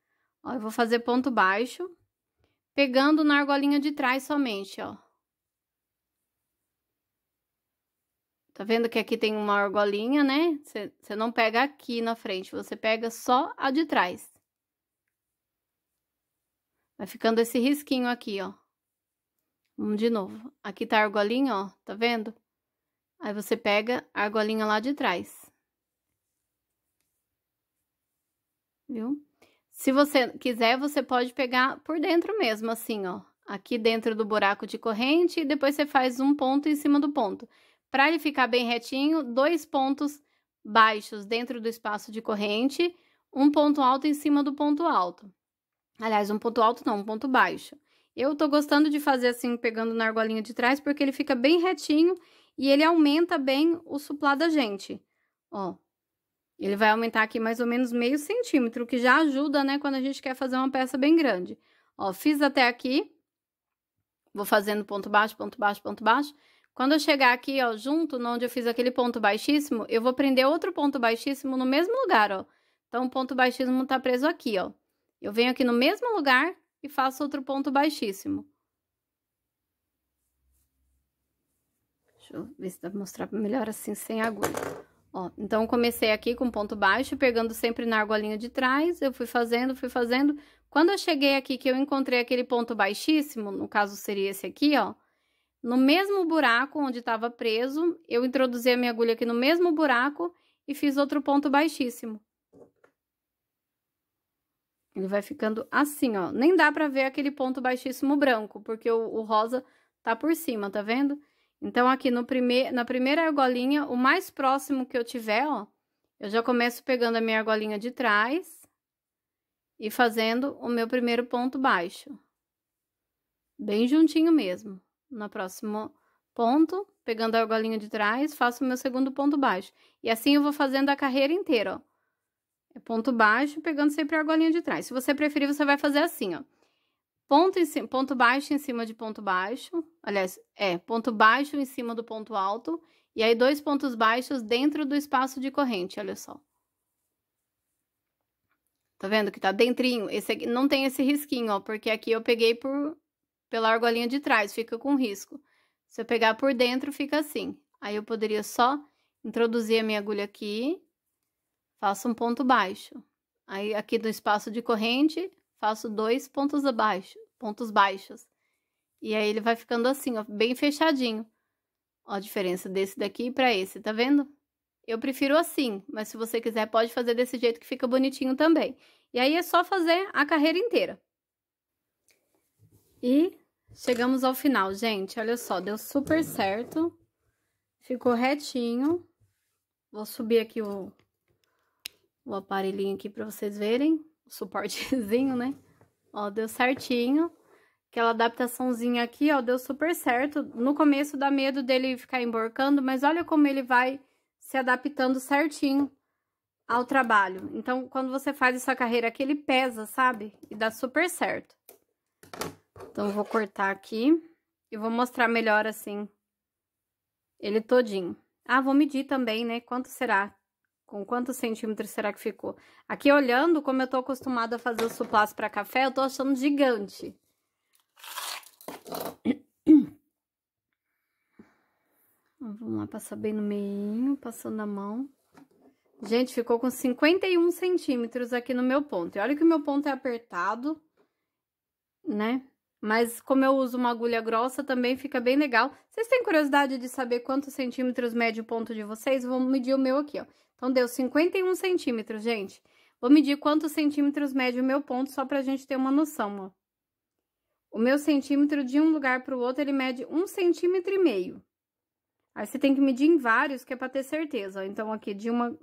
Ó, eu vou fazer ponto baixo, pegando na argolinha de trás somente, ó. Tá vendo que aqui tem uma argolinha, né? Você não pega aqui na frente, você pega só a de trás. Vai ficando esse risquinho aqui, ó. Vamos de novo. Aqui tá a argolinha, ó, tá vendo? Aí você pega a argolinha lá de trás. Viu? Se você quiser, você pode pegar por dentro mesmo, assim, ó. Aqui dentro do buraco de corrente e depois você faz um ponto em cima do ponto. Para ele ficar bem retinho, 2 pontos baixos dentro do espaço de corrente, um ponto alto em cima do ponto alto. Aliás, um ponto alto não, um ponto baixo. Eu tô gostando de fazer assim, pegando na argolinha de trás, porque ele fica bem retinho e ele aumenta bem o suplá da gente. Ó, ele vai aumentar aqui mais ou menos meio centímetro, que já ajuda, né, quando a gente quer fazer uma peça bem grande. Ó, fiz até aqui, vou fazendo ponto baixo, ponto baixo, ponto baixo. Quando eu chegar aqui, ó, junto, onde eu fiz aquele ponto baixíssimo, eu vou prender outro ponto baixíssimo no mesmo lugar, ó. Então, o ponto baixíssimo tá preso aqui, ó. Eu venho aqui no mesmo lugar e faço outro ponto baixíssimo. Deixa eu ver se dá pra mostrar melhor assim, sem agulha. Ó, então, comecei aqui com ponto baixo, pegando sempre na argolinha de trás, eu fui fazendo, fui fazendo. Quando eu cheguei aqui, que eu encontrei aquele ponto baixíssimo, no caso seria esse aqui, ó, no mesmo buraco onde estava preso, eu introduzi a minha agulha aqui no mesmo buraco e fiz outro ponto baixíssimo. Ele vai ficando assim, ó. Nem dá pra ver aquele ponto baixíssimo branco, porque o rosa tá por cima, tá vendo? Então, aqui na primeira argolinha, o mais próximo que eu tiver, ó, eu já começo pegando a minha argolinha de trás e fazendo o meu primeiro ponto baixo. Bem juntinho mesmo. no próximo ponto, pegando a argolinha de trás, faço o meu segundo ponto baixo. E assim eu vou fazendo a carreira inteira, ó. É ponto baixo, pegando sempre a argolinha de trás. Se você preferir, você vai fazer assim, ó. Ponto baixo em cima de ponto baixo. Aliás, ponto baixo em cima do ponto alto. E aí, 2 pontos baixos dentro do espaço de corrente, olha só. Tá vendo que tá dentrinho? Esse aqui não tem esse risquinho, ó, porque aqui eu peguei pela argolinha de trás, fica com risco. Se eu pegar por dentro, fica assim. Aí eu poderia só introduzir a minha agulha aqui, faço um ponto baixo. Aí aqui no espaço de corrente, faço 2 pontos baixos. E aí ele vai ficando assim, ó, bem fechadinho. Ó a diferença desse daqui para esse, tá vendo? Eu prefiro assim, mas se você quiser pode fazer desse jeito que fica bonitinho também. E aí é só fazer a carreira inteira. E chegamos ao final, gente. Olha só, deu super certo. Ficou retinho. Vou subir aqui o aparelhinho aqui para vocês verem. O suportezinho, né? Ó, deu certinho. Aquela adaptaçãozinha aqui, ó, deu super certo. No começo dá medo dele ficar emborcando, mas olha como ele vai se adaptando certinho ao trabalho. Então, quando você faz essa carreira aqui, ele pesa, sabe? E dá super certo. Então, eu vou cortar aqui e vou mostrar melhor assim, ele todinho. Ah, vou medir também, né? Quanto será? Com quantos centímetros será que ficou? Aqui, olhando, como eu tô acostumada a fazer o suplás para café, eu tô achando gigante. Vamos lá, passar bem no meinho, passando a mão. Gente, ficou com 51 centímetros aqui no meu ponto. E olha que o meu ponto é apertado, né? Mas como eu uso uma agulha grossa, também fica bem legal. Vocês têm curiosidade de saber quantos centímetros mede o ponto de vocês? Vou medir o meu aqui, ó. Então, deu 51 centímetros, gente. Vou medir quantos centímetros mede o meu ponto, só pra gente ter uma noção, ó. O meu centímetro de um lugar pro outro, ele mede 1,5 centímetros. Aí, você tem que medir em vários, que é pra ter certeza, ó. Então, aqui, de um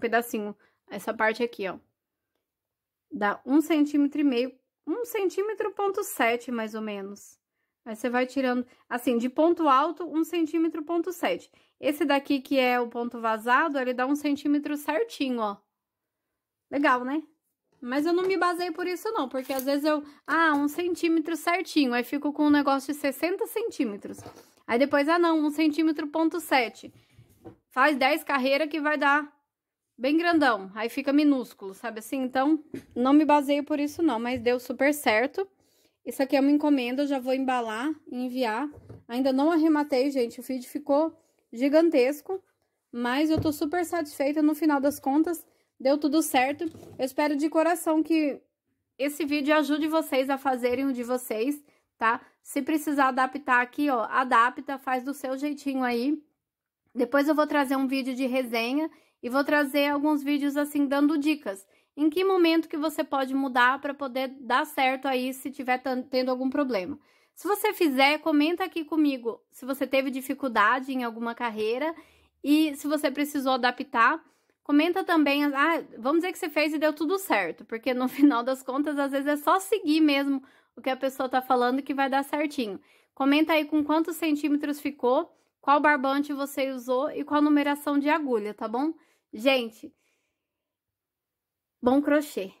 pedacinho, essa parte aqui, ó. Dá 1,5 centímetros, 1,7 centímetros, mais ou menos. Aí, você vai tirando, assim, de ponto alto, 1,7 centímetros. Esse daqui, que é o ponto vazado, ele dá 1 centímetro certinho, ó. Legal, né? Mas eu não me baseio por isso, não, porque às vezes 1 centímetro certinho, aí fico com um negócio de 60 centímetros. Aí depois, não, 1,7 centímetros. Faz 10 carreiras que vai dar bem grandão, aí fica minúsculo, sabe assim? Então, não me baseio por isso, não, mas deu super certo. Isso aqui é uma encomenda, eu já vou embalar e enviar. Ainda não arrematei, gente, o vídeo ficou gigantesco, mas eu tô super satisfeita no final das contas. Deu tudo certo. Eu espero de coração que esse vídeo ajude vocês a fazerem o de vocês, tá? Se precisar adaptar aqui, ó, adapta, faz do seu jeitinho aí. Depois eu vou trazer um vídeo de resenha e vou trazer alguns vídeos assim, dando dicas. Em que momento que você pode mudar para poder dar certo aí se tiver tendo algum problema. Se você fizer, comenta aqui comigo se você teve dificuldade em alguma carreira e se você precisou adaptar. Comenta também, vamos dizer que você fez e deu tudo certo, porque no final das contas, às vezes é só seguir mesmo o que a pessoa tá falando que vai dar certinho. Comenta aí com quantos centímetros ficou, qual barbante você usou e qual numeração de agulha, tá bom? Gente, bom crochê!